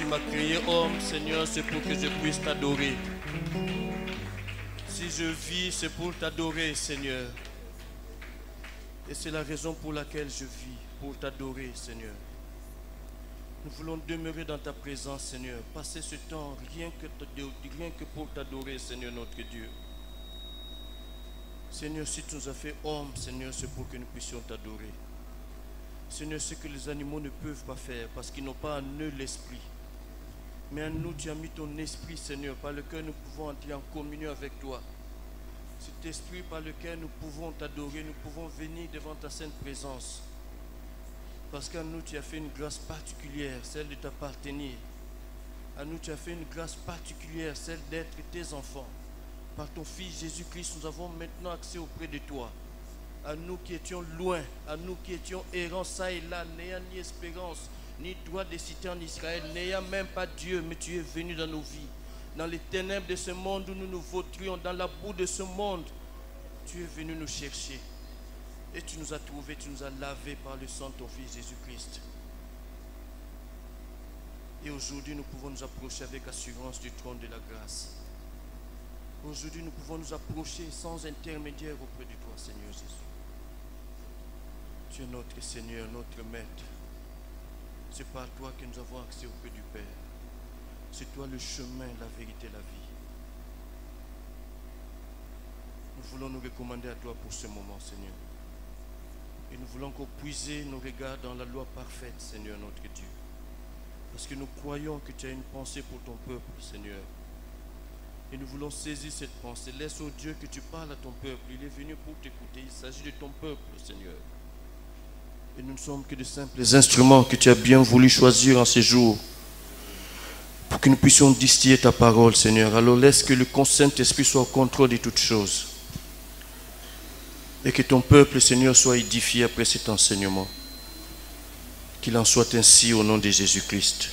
m'as créé homme, Seigneur, c'est pour que je puisse t'adorer. Si je vis, c'est pour t'adorer, Seigneur. Et c'est la raison pour laquelle je vis, pour t'adorer, Seigneur. Nous voulons demeurer dans ta présence, Seigneur. Passer ce temps rien que pour t'adorer, Seigneur notre Dieu. Seigneur, si tu nous as fait hommes, Seigneur, c'est pour que nous puissions t'adorer. Seigneur, ce que les animaux ne peuvent pas faire parce qu'ils n'ont pas en eux l'esprit. Mais en nous, tu as mis ton esprit, Seigneur, par lequel nous pouvons entrer en communion avec toi. Cet esprit par lequel nous pouvons t'adorer, nous pouvons venir devant ta sainte présence. Parce qu'en nous, tu as fait une grâce particulière, celle de t'appartenir. En nous, tu as fait une grâce particulière, celle d'être tes enfants. Par ton Fils Jésus-Christ, nous avons maintenant accès auprès de toi. À nous qui étions loin, à nous qui étions errants ça et là, n'ayant ni espérance, ni droit de citer en Israël, n'ayant même pas Dieu, mais tu es venu dans nos vies. Dans les ténèbres de ce monde où nous nous vautrions, dans la boue de ce monde, tu es venu nous chercher. Et tu nous as trouvés, tu nous as lavés par le sang de ton Fils Jésus-Christ. Et aujourd'hui, nous pouvons nous approcher avec assurance du trône de la grâce. Aujourd'hui, nous pouvons nous approcher sans intermédiaire auprès de toi, Seigneur Jésus. Tu es notre Seigneur, notre Maître. C'est par toi que nous avons accès auprès du Père. C'est toi le chemin, la vérité, la vie. Nous voulons nous recommander à toi pour ce moment, Seigneur. Et nous voulons encore puiser nos regards dans la loi parfaite, Seigneur notre Dieu. Parce que nous croyons que tu as une pensée pour ton peuple, Seigneur. Et nous voulons saisir cette pensée. Laisse au Dieu que tu parles à ton peuple. Il est venu pour t'écouter. Il s'agit de ton peuple, Seigneur. Et nous ne sommes que de simples instruments que tu as bien voulu choisir en ces jours pour que nous puissions distiller ta parole, Seigneur. Alors laisse que le Saint-Esprit soit au contrôle de toutes choses. Et que ton peuple, Seigneur, soit édifié après cet enseignement. Qu'il en soit ainsi au nom de Jésus-Christ.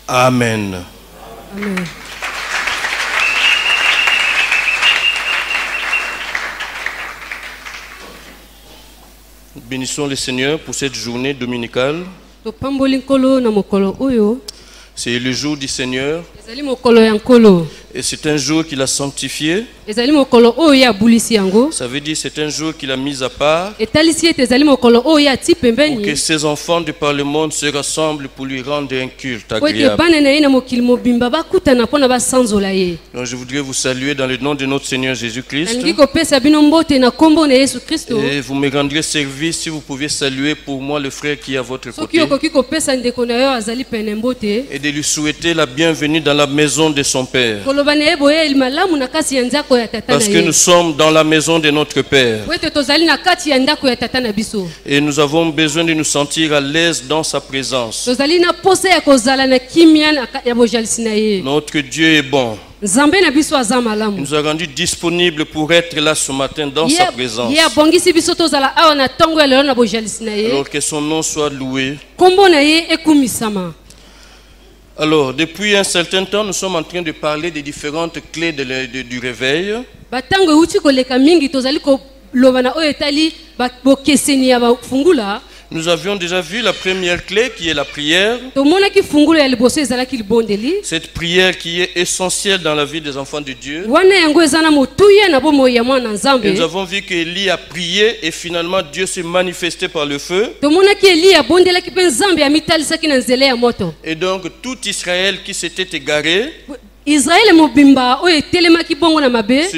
Amen. Amen. Nous bénissons le Seigneur pour cette journée dominicale. C'est le jour du Seigneur. Et c'est un jour qu'il a sanctifié. Ça veut dire c'est un jour qu'il a mis à part pour que ses enfants de par le monde se rassemblent pour lui rendre un culte agréable. Donc je voudrais vous saluer dans le nom de notre Seigneur Jésus-Christ. Et vous me rendrez service si vous pouviez saluer pour moi le frère qui est à votre côté. Et de lui souhaiter la bienvenue dans la maison de son Père. Parce que nous sommes dans la maison de notre Père. Et nous avons besoin de nous sentir à l'aise dans sa présence. Notre Dieu est bon. Il nous a rendus disponibles pour être là ce matin dans sa présence. Alors que son nom soit loué. Alors, depuis un certain temps, nous sommes en train de parler des différentes clés du réveil. Nous avions déjà vu la première clé qui est la prière. Cette prière qui est essentielle dans la vie des enfants de Dieu. Et nous avons vu qu'Élie a prié et finalement Dieu s'est manifesté par le feu. Et donc tout Israël qui s'était égaré, ce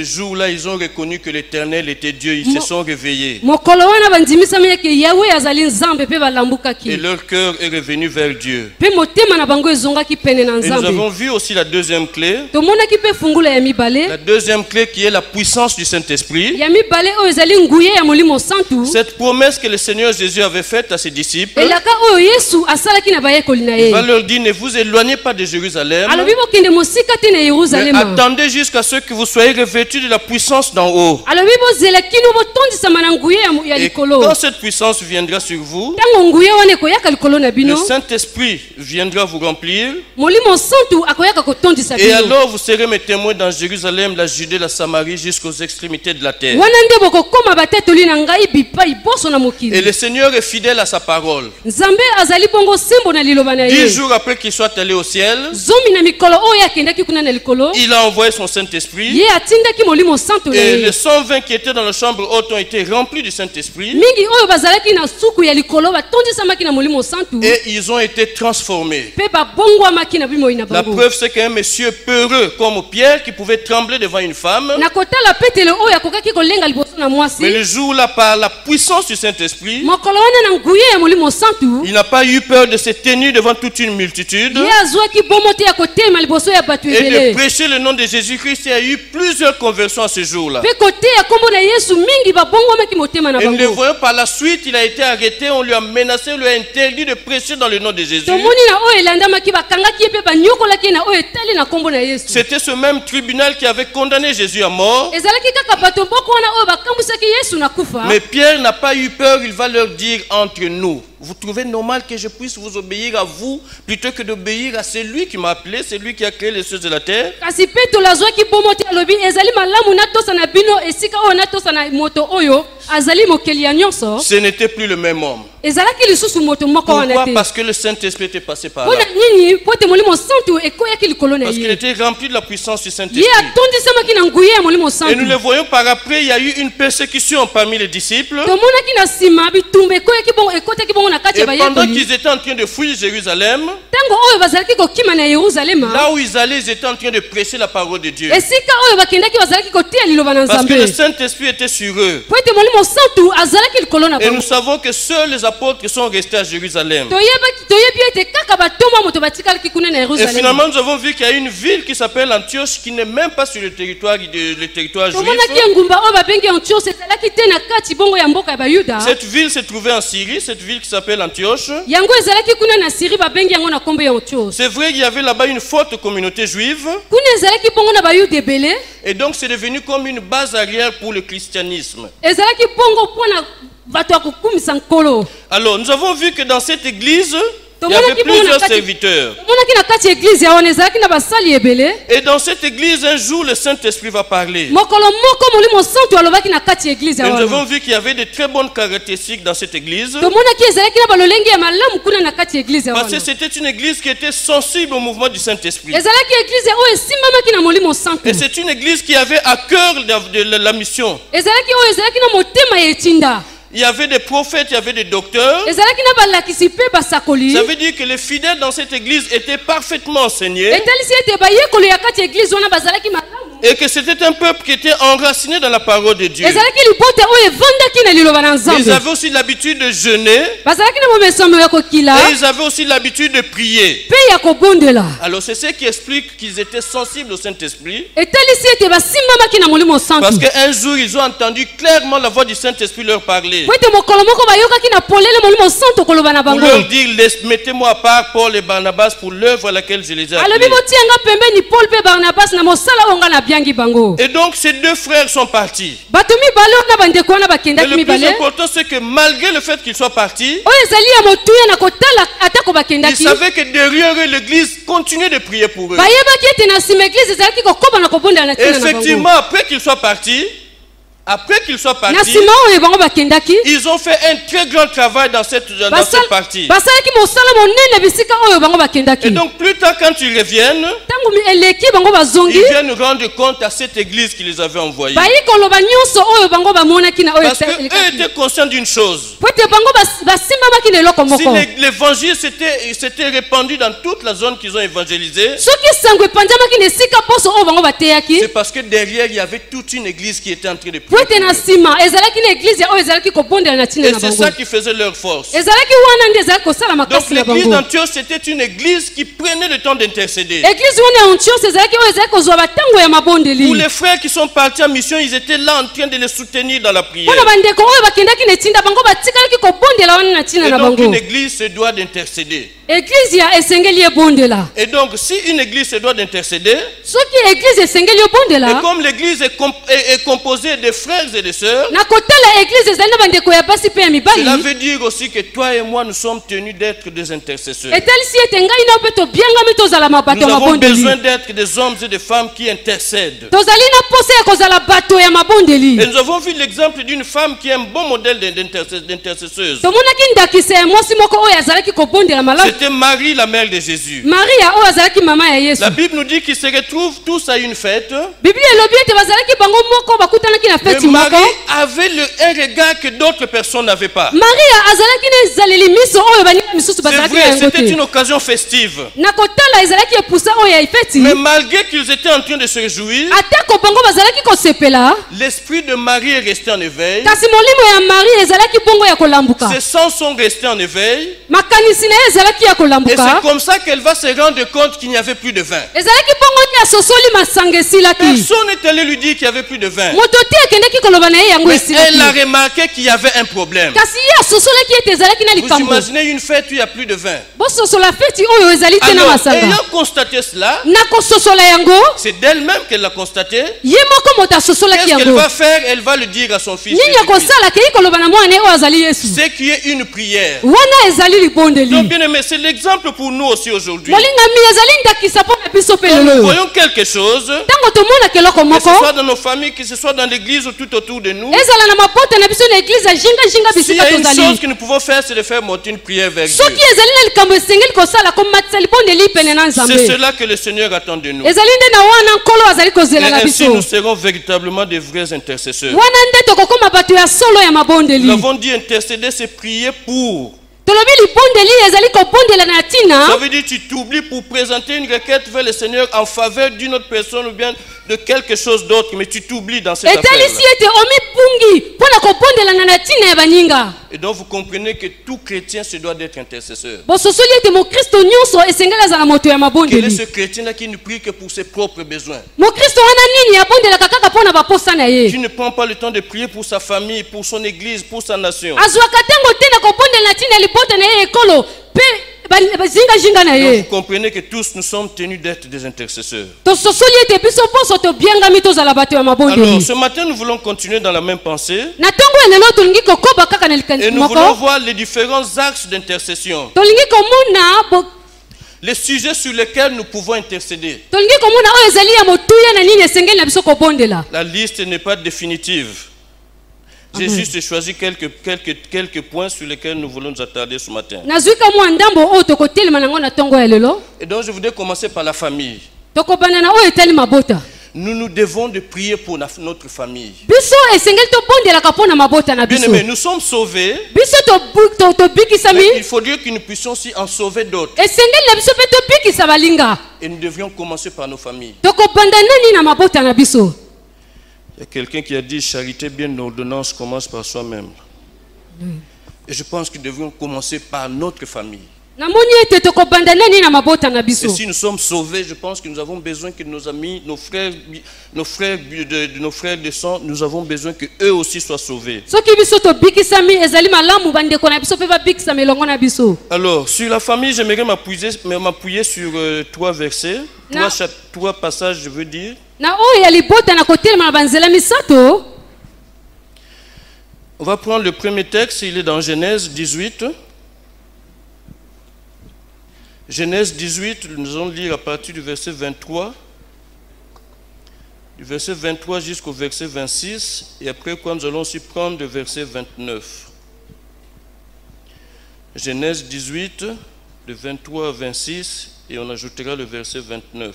jour-là, ils ont reconnu que l'Éternel était Dieu. Ils se sont réveillés. Et leur cœur est revenu vers Dieu. Et nous avons vu aussi la deuxième clé. La deuxième clé qui est la puissance du Saint-Esprit. Cette promesse que le Seigneur Jésus avait faite à ses disciples. Il va leur dire, ne vous éloignez pas de Jérusalem. Mais attendez jusqu'à ce que vous soyez revêtus de la puissance d'en haut. Et quand cette puissance viendra sur vous, le Saint-Esprit viendra vous remplir. Et alors vous serez mes témoins dans Jérusalem, la Judée, la Samarie, jusqu'aux extrémités de la terre. Et le Seigneur est fidèle à sa parole. 10 jours après qu'il soit allé au ciel, il a envoyé son Saint-Esprit. Et les 120 qui étaient dans la chambre haute ont été remplis du Saint-Esprit. Et ils ont été transformés. La preuve, c'est qu'un monsieur peureux comme Pierre qui pouvait trembler devant une femme. Mais le jour-là, par la puissance du Saint-Esprit, il n'a pas eu peur de se tenir devant toute une multitude et de prêcher le nom de Jésus-Christ. Il y a eu plusieurs conversions à ce jour-là. Et nous le voyons par la suite, il a été arrêté, on lui a menacé, on lui a interdit de prêcher dans le nom de Jésus. C'était ce même tribunal qui avait condamné Jésus à mort. Mais Pierre n'a pas eu peur, il va leur dire entre nous. Vous trouvez normal que je puisse vous obéir à vous plutôt que d'obéir à celui qui m'a appelé, celui qui a créé les cieux de la terre? Ce n'était plus le même homme. Pourquoi? Parce que le Saint-Esprit était passé par là. Parce qu'il était rempli de la puissance du Saint-Esprit. Et nous le voyons par après, il y a eu une persécution parmi les disciples. Et pendant qu'ils étaient en train de fuir Jérusalem, là où ils allaient, ils étaient en train de prêcher la parole de Dieu. Parce que le Saint-Esprit était sur eux. Et nous savons que seuls les apôtres sont restés à Jérusalem. Et finalement, nous avons vu qu'il y a une ville qui s'appelle Antioche qui n'est même pas sur le territoire juif. Cette ville se trouvait en Syrie, cette ville qui s'appelle Antioche. C'est vrai qu'il y avait là-bas une forte communauté juive. Et donc c'est devenu comme une base arrière pour le christianisme. Alors nous avons vu que dans cette église, il y avait plusieurs serviteurs. Et dans cette église, un jour, le Saint-Esprit va parler. Et nous avons vu qu'il y avait de très bonnes caractéristiques dans cette église. Parce que c'était une église qui était sensible au mouvement du Saint-Esprit. Et c'est une église qui avait à cœur de la mission. Il y avait des prophètes, il y avait des docteurs. Ça veut dire que les fidèles dans cette église étaient parfaitement enseignés. Et que c'était un peuple qui était enraciné dans la parole de Dieu. Ils avaient aussi l'habitude de jeûner. Et ils avaient aussi l'habitude de prier. Alors c'est ce qui explique qu'ils étaient sensibles au Saint-Esprit. Parce qu'un jour ils ont entendu clairement la voix du Saint-Esprit leur parler. Pour leur dire, mettez-moi à part Paul et Barnabas pour l'œuvre à laquelle je les ai appelés. Et donc ces deux frères sont partis. Mais le plus important, c'est que malgré le fait qu'ils soient partis, ils savaient que derrière eux, l'église continuait de prier pour eux. Et effectivement, après qu'ils soient partis, ils ont fait un très grand travail dans cette partie. Et donc plus tard, quand ils reviennent, ils viennent rendre compte à cette église qui les avait envoyés. Parce qu'eux étaient conscients d'une chose. Si l'évangile s'était répandu dans toute la zone qu'ils ont évangélisée, c'est parce que derrière il y avait toute une église qui était en train de prier. Et c'est ça qui faisait leur force. Donc l'église d'Antioche, c'était une église qui prenait le temps d'intercéder. Pour les frères qui sont partis en mission, ils étaient là en train de les soutenir dans la prière. Et donc une église se doit d'intercéder. Église ya esengeli ebondela. Et donc si une église se doit d'intercéder, Soki église esengeli ebondela. et comme l'église est composée de frères et de sœurs, Na kotala église ezali na bandeko ya basi pe ya mibali. cela veut dire aussi que toi et moi nous sommes tenus d'être des intercesseurs. Etalisi ete ngai na pe to biangami tozala mabato Nous ya avons mabondeli. besoin d'être des hommes et des femmes qui intercèdent. Tozali na posa ya kozala bato ya mabondeli. Et nous avons vu l'exemple d'une femme qui est un bon modèle d'intercesseuse. Tomonaki ndakisa ya mwasi moko oyo azalaki kobondela malamu. C'était Marie, la mère de Jésus. Maria oyo azalaki mama ya Yesu. La Bible nous dit qu'ils se retrouvent tous à une fête. Biblia elobi ete bazalaki bango moko bakutanaki na Mais feti moko. Marie avait un regard que d'autres personnes n'avaient pas. Maria azalaki na ezaleli miso oyo baninga misusu C'est bazalaki vrai, yango c'était te. une occasion festive. Na kotala ezalaki epusa oyo ya ifeti. Mais malgré qu'ils étaient en train de se réjouir, Atako bango bazalaki kosepela. l'esprit de Marie est resté en éveil. Kasi molimo ya Marie ezalaki bongo ya kolambuka. Ses sens sont restés en éveil. Makanisi na ye ezalaki ya Et kolambuka. c'est comme ça qu'elle va se rendre compte qu'il n'y avait plus de vin. Ezalaki bongo te asosoli masanga esilaki. Personne n'est allé lui dire qu'il n'y avait plus de vin. Moto te akendaki koloba na ye yango Mais esilaki. elle a remarqué qu'il y avait un problème. Kasi ye asosolaki ete ezalaki na Vous likambo. imaginez une fête où il n'y a plus de vin. Bososola feti oyo ezali te na Alors, masanga. ayant constaté cela, Na kososola yango, c'est d'elle-même qu'elle l'a constaté. ye moko moto asosolaki Qu'est-ce qu'elle yango. va faire? Elle va le dire à son fils. Nini Jésus-Christ. akosala kei koloba na mwana ye oyo azali Yesu. C'est qui est une prière. Wana ezali Donc libondeli. bien aimé, c'est l'exemple pour nous aussi aujourd'hui. Molingami ezali ndakisa mpo na biso pe Quand nous lelo. voyons quelque chose, Ntango tomona keloko que ce moko, soit dans nos familles, que ce soit dans l'église ou tout autour de nous, ezala na mabota na biso na eglize jinga s'il y bisika a une chose tozali. que nous pouvons faire, c'est de faire monter une prière vers Dieu. Soki ezali na likambo esengeli kosala komatisa libondeli pene na C'est Nzambe. cela que le Seigneur attend de nous. Ezali nde na wana nkolo azali Et kozela na ainsi, biso. nous serons véritablement des vrais intercesseurs. Wana nde tokokoma bato ya solo ya Nous mabondeli. avons dit intercéder, c'est prier pour. Tolobi libondeli ezali kobondela na Ça tina. veut dire que tu t'oublies pour présenter une requête vers le Seigneur en faveur d'une autre personne ou bien de quelque chose d'autre, mais tu t'oublies dans cette affaire. Etalisi ete omipungi mpona kobondelana na tina ya baninga. Et donc vous comprenez que tout chrétien se doit d'être intercesseur. Bososoli ete mokristo nyonso esengeli azala moto ya Quel est mabondeli. ce chrétien-là qui ne prie que pour ses propres besoins? Mokristo wana nini abondelaka kaka mpona baposa na ye. Qui ne prend pas le temps de prier pour sa famille, pour son église, pour sa nation? Azwaka ntango te na kobondela na tina ya libota na ye ekolo mpe bazinga na Donc ye. vous comprenez que tous nous sommes tenus d'être des intercesseurs. Tososoli ete biso poso tobiangami tozala bato ya Alors mabondeli. ce matin nous voulons continuer dans la même pensée Na ntango elelo tolingi kokoba kaka na et likanisi nous voulons moko. voir les différents axes d'intercession. Tolingi komona Les sujets sur lesquels nous pouvons intercéder. tolingi komona oyo ezali ya motuya na nini esengeli na biso kobondela. La liste n'est pas définitive. J'ai Amen. juste choisi quelques points sur lesquels nous voulons nous attarder ce matin. Nazwi ka mwa ndambo oyo tokotelema nango na ntongo ya lelo. Et donc je voudrais commencer par la famille. Tokobanda na oyo etali mabota. Nous devons de prier pour notre famille. Biso esengeli tobondelaka mpo na mabota na Bien biso. aimé, nous sommes sauvés, Biso tobikisami. mais il faudrait que nous puissions aussi en sauver d'autres. Esengeli na biso mpe tobikisa balinga. Et nous devrions commencer par nos familles. Tokobanda nani na mabota na biso. Il y a quelqu'un qui a dit charité bien ordonnance commence par soi-même. Et je pense que nous devrions commencer par notre famille. Namoni ete tokobanda nani na mabota na Et biso. si nous sommes sauvés, je pense que nous avons besoin que nos amis, nos frères de sang, nous avons besoin que eux aussi soient sauvés. Soki biso tobikisami ezali malamu bandeko na biso mpe babikisama elongo na biso. Alors, sur la famille, j'aimerais m'appuyer sur trois versets, Non. trois passages, je veux dire. Na oyo ya libota na kotelema na banzela misato. On va prendre le premier texte, il est dans Genèse 18. Genèse 18, nous allons lire à partir du verset 23. Du verset 23 jusqu'au verset 26. Et après quoi, nous allons aussi prendre le verset 29. Genèse 18, de 23 à 26. Et on ajoutera le verset 29.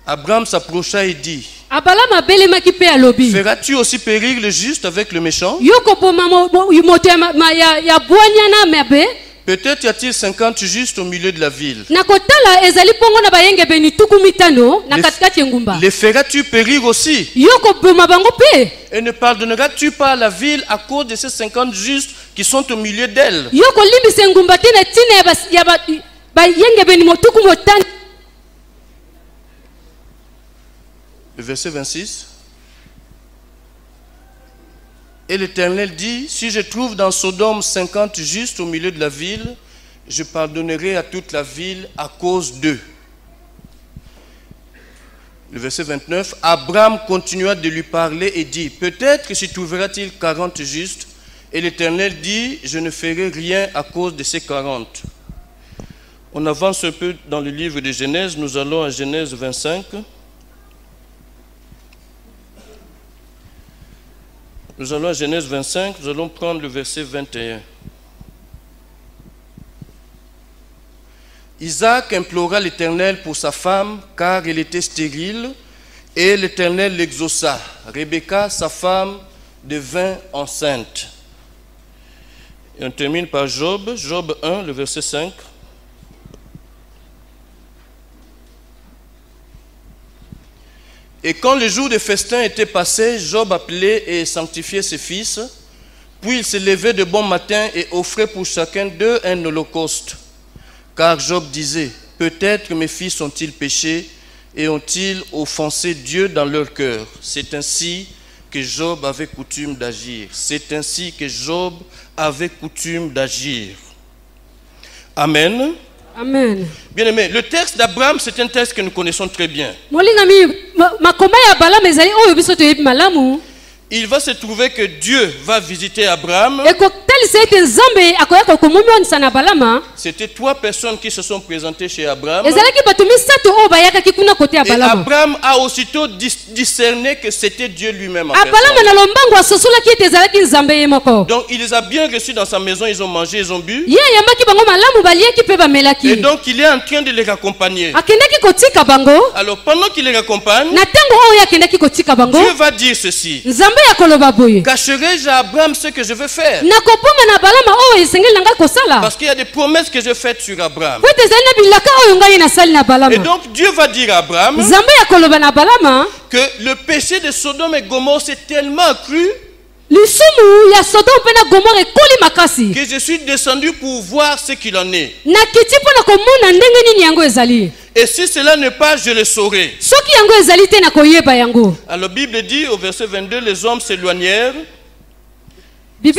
Abraham s'approcha et dit, Abraham abelemaki mpe alobi. feras-tu aussi périr le juste avec le méchant? Yo koboma moto ya bwanya na mabe. Peut-être y a-t-il 50 justes au milieu de la ville. Na kotala ezali pongo na bayenge beni tuku mitano na katikati ya ngumba. Les feras-tu périr aussi? Yo koboma bango pe. Et ne pardonneras-tu pas à la ville à cause de ces 50 justes qui sont au milieu d'elle? Yo kolimbisa ngumba te na tina ya bayenge beni motuku motani. Le verset 26. Et l'Éternel dit, si je trouve dans Sodome 50 justes au milieu de la ville, je pardonnerai à toute la ville à cause d'eux. Le verset 29, Abraham continua de lui parler et dit, peut-être s'y trouvera-t-il 40 justes. Et l'Éternel dit, je ne ferai rien à cause de ces 40. On avance un peu dans le livre de Genèse, nous allons à Genèse 25. Nous allons à Genèse 25, nous allons prendre le verset 21. Isaac implora l'Éternel pour sa femme, car elle était stérile, et l'Éternel l'exauça. Rebecca, sa femme, devint enceinte. Et on termine par Job, Job 1, le verset 5. Et quand le jour de festin était passé, Job appelait et sanctifiait ses fils. Puis il se levait de bon matin et offrait pour chacun d'eux un holocauste. Car Job disait, peut-être mes fils ont-ils péché et ont-ils offensé Dieu dans leur cœur. C'est ainsi que Job avait coutume d'agir. C'est ainsi que Job avait coutume d'agir. Amen. Amen. Bien aimé, le texte d'Abraham, c'est un texte que nous connaissons très bien. Il va se trouver que Dieu va visiter Abraham. C'était 3 personnes qui se sont présentées chez Abraham. Et Abraham a aussitôt discerné que c'était Dieu lui-même en personne. Donc il les a bien reçus dans sa maison, ils ont mangé, ils ont bu. Et donc il est en train de les raccompagner. Alors pendant qu'il les raccompagne, Dieu va dire ceci. Cacherai-je à Abraham ce que je veux faire? Parce qu'il y a des promesses que je fais sur Abraham. Et donc Dieu va dire à Abraham que le péché de Sodome et Gomorrhe s'est tellement accru que je suis descendu pour voir ce qu'il en est. Et si cela n'est pas, je le saurai. Alors la Bible dit au verset 22, les hommes s'éloignèrent et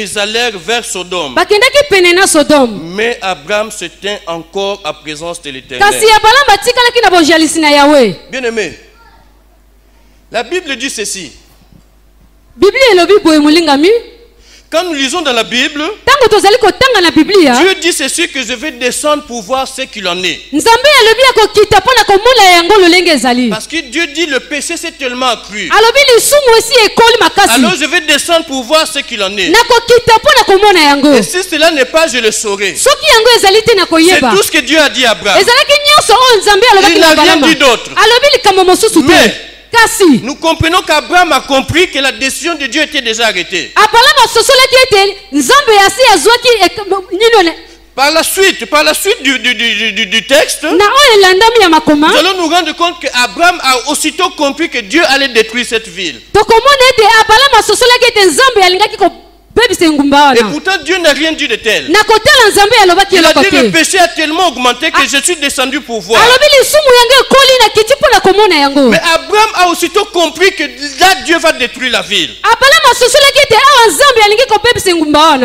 ils allèrent vers Sodome. Mais Abraham se tint encore à présence de l'Éternel. Bien aimé, la Bible dit ceci. Quand nous lisons dans la Bible, Dieu dit ceci, que je vais descendre pour voir ce qu'il en est. Parce que Dieu dit le péché s'est tellement accru. Alors je vais descendre pour voir ce qu'il en est. Et si cela n'est pas, je le saurai. C'est tout ce que Dieu a dit à Abraham. Il n'a rien dit d'autre. Mais nous comprenons qu'Abraham a compris que la décision de Dieu était déjà arrêtée. Par la suite du texte, nous allons nous rendre compte qu'Abraham a aussitôt compris que Dieu allait détruire cette ville. Et pourtant Dieu n'a rien dit de tel. Il a dit le péché a tellement augmenté que je suis descendu pour voir. Mais Abraham a aussitôt compris que là Dieu va détruire la ville.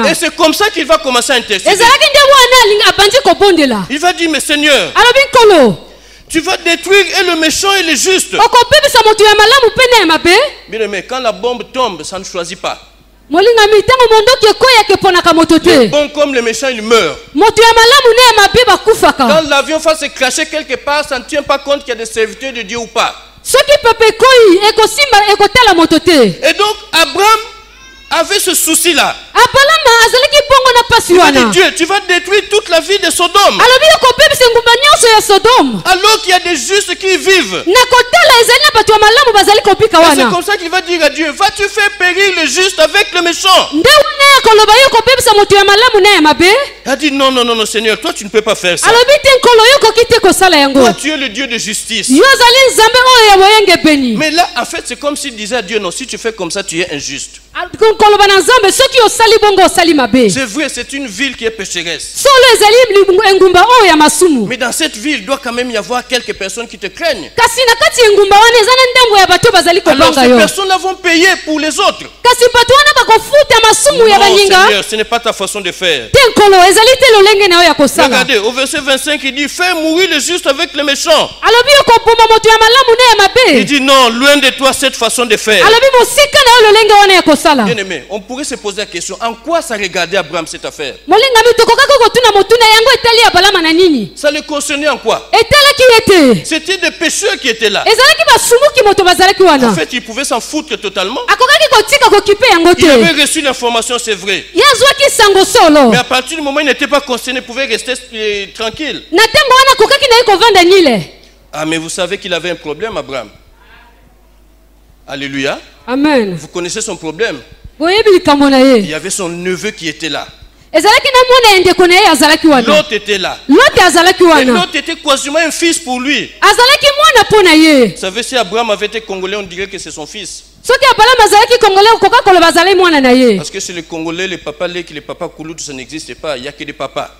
Et c'est comme ça qu'il va commencer à intercéder. Il va dire, mais Seigneur, tu vas détruire et le méchant et le juste. Bien aimé, quand la bombe tombe, ça ne choisit pas. Les bons comme les méchants, ils meurent. Quand l'avion va se cracher quelque part, ça ne tient pas compte qu'il y a des serviteurs de Dieu ou pas. Et donc Abraham avait ce souci-là. Il a dit, Dieu, tu vas détruire toute la vie de Sodome. Alors qu'il y a des justes qui vivent. Et c'est comme ça qu'il va dire à Dieu, vas-tu faire périr le juste avec le méchant? Il a dit, non, non, non, non, Seigneur, toi tu ne peux pas faire ça. Toi tu es le Dieu de justice. Mais là, en fait, c'est comme s'il disait à Dieu, non, si tu fais comme ça, tu es injuste. koloba na nzambe soki osali bongo osali mabe. C'est vrai, c'est une ville qui est pécheresse. Solo ezali engumba oyo ya masumu. Mais dans cette ville, il doit quand même y avoir quelques personnes qui te craignent. Kasi na kati engumba wana eza na ndembo ya bato bazali Alors kobanga ces yo. personnes-là vont payer pour les autres. Kasi bato wana bakofuta masumu ya Non, baninga. Seigneur, ce n'est pas ta façon de faire. Te nkolo ezali te lolenge na yo ya kosala. Regardez, au verset 25, il dit, fais mourir le juste avec le méchant. Alobi okoboma moto ya malamu ne ya Il mabe. dit, non, loin de toi cette façon de faire. Alobi mosika na yo lolenge wana ya kosala. Bien aimé, on pourrait se poser la question, en quoi ça regardait Abraham cette affaire? Molinga mi tokokaka kotuna motuna yango etali ya balama na nini? Ça le concernait en quoi? Etalaki ete. C'était des pécheurs qui étaient là. Ezalaki basumuki moto bazalaki wana. En fait, ils pouvaient s'en foutre totalement. Akokaki kotika kokipe yango te. Il avait reçu l'information, c'est vrai. Yazwaki sango solo. Mais à partir du moment où il n'était pas concerné, il pouvait rester tranquille. Na tembo wana kokaki na ye kovanda nile. Ah, mais vous savez qu'il avait un problème, Abraham. Alléluia. Amen. Vous connaissez son problème. Boyebi likambo na ye. Il y avait son neveu qui était là. Ezalaki na mwana endeko na ye azalaki wana. L'autre était là. Lote azalaki Et wana. l'autre était quasiment un fils pour lui. Azalaki mwana po na ye. Vous savez, si Abraham avait été congolais, on dirait que c'est son fils. Soki abalama azalaki kongole koka koloba azalaki mwana na ye. Parce que chez les Congolais, les papas Leki, les papas Koulout, ça n'existe pas. Il n'y a que des papas.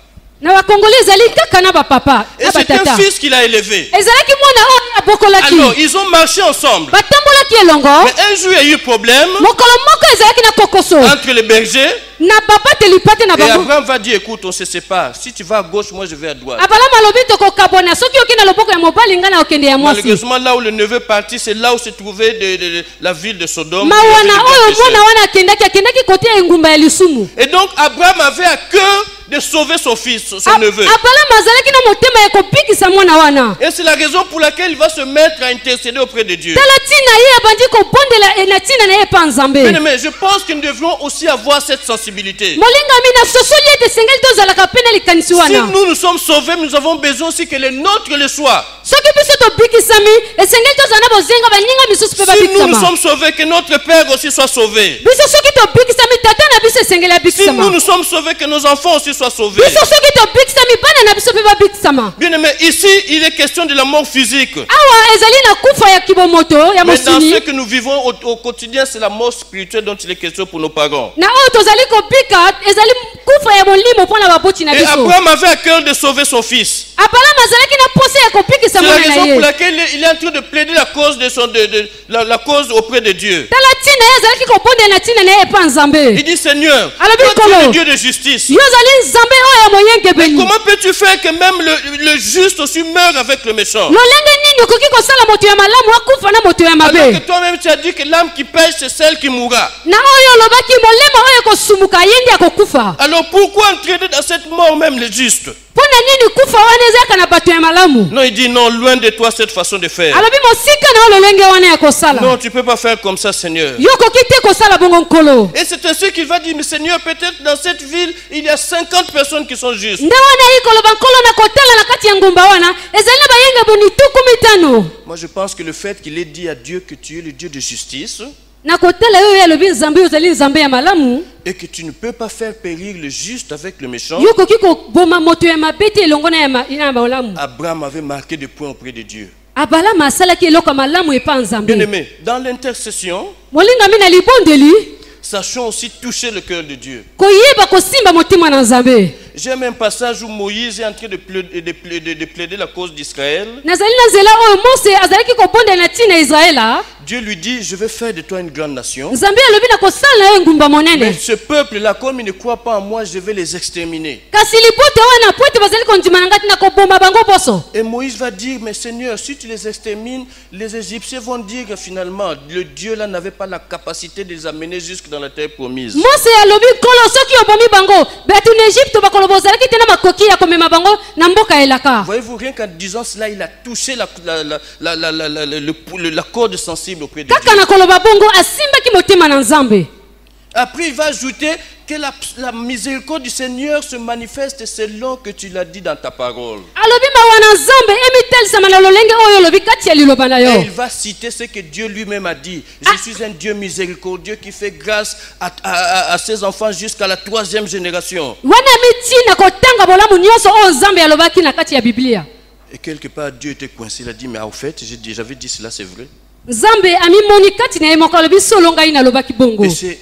Na bakongole ezali kaka na bapapa. Et Na c'est un batata. fils qu'il a élevé. Ezalaki mwana oyo abokolaki. Alors, ils ont marché ensemble. Batambolaki elongo. Mais un jour, il y a eu problème Mokolo moko ezalaki na kokoso. entre les bergers. Na papa telipate na Et bango. Abraham va dire, écoute, on se sépare. Si tu vas à gauche, moi je vais à droite. Abalama alobi tokokabona soki oki na loboko ya mobali nga na okende ya mwasi. Malheureusement, là où le neveu est parti, c'est là où se trouvait la ville de Sodome. Mawana oyo mwana wana akendaki kote ya engumba ya lisumu. Et donc, Abraham avait à cœur de sauver son fils, son neveu. Abalama azalaki na motema ya kobikisa mwana wana. Et c'est la raison pour laquelle il va se mettre à intercéder auprès de Dieu. Tala tina ye abandi kobondela na tina na ye pa nzambe. Bien aimé, je pense que nous devrions aussi avoir cette sensibilité. Molinga mina sosoli ete sengeli tozalaka pe na likanisi Si wana. nous saumons sauvés, nous avons besoin aussi que les nôtres le soient. Soki biso tobikisami esengeli tozala na bozenga baninga misusu pe Si nous babikisama. sommes sauvés, que notre Père aussi soit sauvé. Biso soki tobikisami tata na biso esengeli Si abikisama. nous sommes sauvés, que nos enfants aussi soient sauvés. Biso soki tobikisami bana na biso pe babikisama. Bien aimé, ici, il est question de la mort physique. Awa ezali na kufa ya kibomoto ya Mais dans mosuni. ce que nous vivons au quotidien, c'est la mort spirituelle dont il est question pour nos parents. Na oyo tozali kobika ezali kufa ya molimo mpona baboti na Et biso. Abraham avait à cœur de sauver son fils. Abalama azalaki na posa ya kobikisa C'est la mwana na raison pour ye. laquelle il est en train de plaider la cause la cause auprès de Dieu. Tala tina ye azalaki kobondela na tina na ye epa nzambe. Il dit, Seigneur, Alors, toi, tu es Bikolo. le Dieu de justice. Yo ozali nzambe oyo ya moyenge Mais beni. comment peux-tu faire que même le juste aussi meure avec le méchant? lolenge nini okoki kosala moto ya malamu akufa na moto ya Alors que mabe. toi-même tu as dit que l'âme qui pêche, c'est celle qui mourra. Na oyo olobaki molema oyo ekosumuka ye ndi akokufa. Alors pourquoi entraîner dans cette mort même le juste? Mpo na nini kufa wana ezalaka na bato ya malamu? Non, il dit non, loin de toi cette façon de faire. Alobi mosika na oyo lolenge wana ya kosala. Non, tu ne peux pas faire comme ça, Seigneur. Yo okoki te kosala bongo nkolo. Et c'est ainsi qu'il va dire, mais Seigneur, peut-être dans cette ville, il y a 50 personnes qui sont justes. Nde wana ye koloba nkolo na kotala na kati ya ngumba wana ezali na bayenge boni tuku mitano. Moi, je pense que le fait qu'il ait dit à Dieu que tu es le Dieu de justice Na kotala oyo alobi nzambe oyo ozali nzambe ya malamu. et que tu ne peux pas faire périr le juste avec le méchant, Yo okoki koboma moto ya mabe te elongo na ya malamu. Abraham avait marqué des points auprès de Dieu. Abalama asalaki eloko ya malamu epa nzambe. Bien aimé, dans l'intercession, Molinga mi na libondeli sachons aussi toucher le cœur de Dieu. koyeba kosimba motema na nzambe. J'aime un passage où Moïse est en train de plaider la cause d'Israël. Nazali na nzela oyo Mose azalaki kobondela na ntina ya Israela. Dieu lui dit, je vais faire de toi une grande nation. Nzambe alobi na kosala na yo ngumba Mais monene. ce peuple-là, comme il ne croit pas en moi, je vais les exterminer. Kasi libote wana po ete bazali kondima na ngati na koboma bango boso. Et Moïse va dire, mais Seigneur, si tu les extermines, les Égyptiens vont dire que finalement, le Dieu là n'avait pas la capacité de les amener jusque dans la terre promise. Mose alobi nkolo soki obomi bango betu na Egypte bakoloba ozalaki te na makoki ya komema bango na mboka elaka. Voyez-vous, rien qu'en disant cela, il a touché la corde sensible auprès de Dieu. Kaka na koloba bongo asimbaki motema na nzambe. Après, il va ajouter que la miséricorde du Seigneur se manifeste selon que tu l'as dit dans ta parole. Alobi mawa na nzambe emitelisama na lolenge oyo olobi kati ya liloba na Et yo. il va citer ce que Dieu lui-même a dit. Je suis un Dieu miséricordieux qui fait grâce à ses enfants jusqu'à la 3e génération. Wana mitina kotanga bolamu nyonso oyo nzambe alobaki na kati ya Biblia. Et quelque part, Dieu était coincé. Il a dit, mais au fait, j'avais dit cela, c'est vrai. Nzambe amimoni kati na ye moko alobi solo ngai nalobaki bongo. Et c'est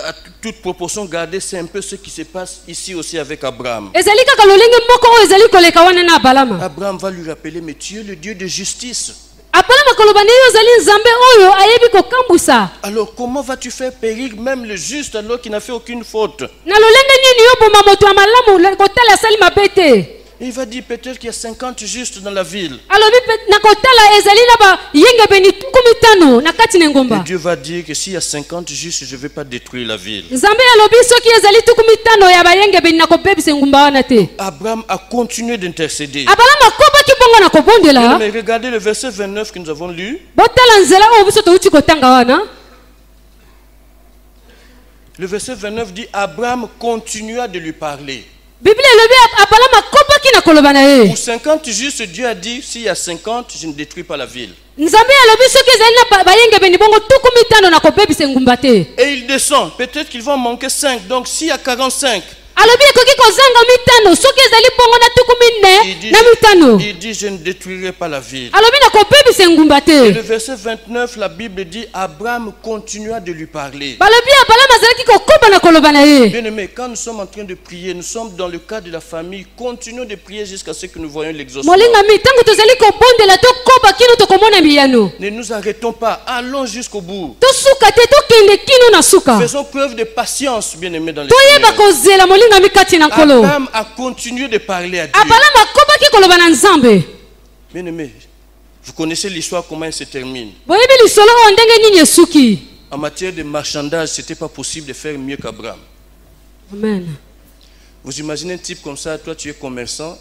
à toute proportion gardée, c'est un peu ce qui se passe ici aussi avec Abraham. ezali kaka lolenge moko oyo ezali koleka wana na abalama. Abraham va lui rappeler, mais tu es le Dieu de justice. Abalama koloba nde yo ozali nzambe oyo ayebi kokambusa. Alors comment vas-tu faire périr même le juste alors qu'il n'a fait aucune faute? Na lolenge nini yo boma moto ya malamu kotala asali mabe te? Il va dire peut-être qu'il y a 50 justes dans la ville. alobi na kotala ezali na bayengebeni 15 na kati na Et ngomba. Dieu va dire que s'il y a 50 justes, je ne vais pas détruire la ville. Nzambe alobi soki ezali 15 ya bayengebeni na kobebisa ngumba wana te. Abraham a continué d'intercéder. Abalama kobaki bongo na kobondela. Mais regardez le verset 29 que nous avons lu. Botala nzela oyo biso touti kotanga wana. Le verset 29 dit Abraham continua de lui parler. Biblia elobi abalama kobaki na koloba na ye. Pour 50 justes, Dieu a dit s'il y a 50, je ne détruis pas la ville. Nzambe alobi soki ezali na bayengebeni bongo 15 na kobebisa ngumba te. Et il descend. Peut-être qu'il va en manquer 5. Donc s'il y a 45, alobi ekoki kozanga 5 soki ezali bongo na 14 na 5. il dit je ne détruirai pas la ville. alobi na kobebisa ngumba Et te. le verset 29, la Bible dit Abraham continua de lui parler. balobi abalama azalaki kokoba na koloba na ye. Bien-aimés, quand nous sommes en train de prier, nous sommes dans le cadre de la famille, continuons de prier jusqu'à ce que nous voyons l'exaucement. molingami ntango tozali kobondela tokoba kino tokomona miyano. Ne nous arrêtons pas, allons jusqu'au bout. tosuka te tokende kino na suka. Faisons preuve de patience, bien-aimés, dans les toyeba Seigneur. kozela molingami kati na nkolo. Abraham a continué de parler à Dieu. abalama akobaki koloba na nzambe. Bien-aimés, vous connaissez l'histoire, comment elle se termine. boyebi lisolo oyo ndenge nini esuki. En matière de marchandage, ce n'était pas possible de faire mieux qu'Abraham. Amen. Vous imaginez un type comme ça, toi tu es commerçant,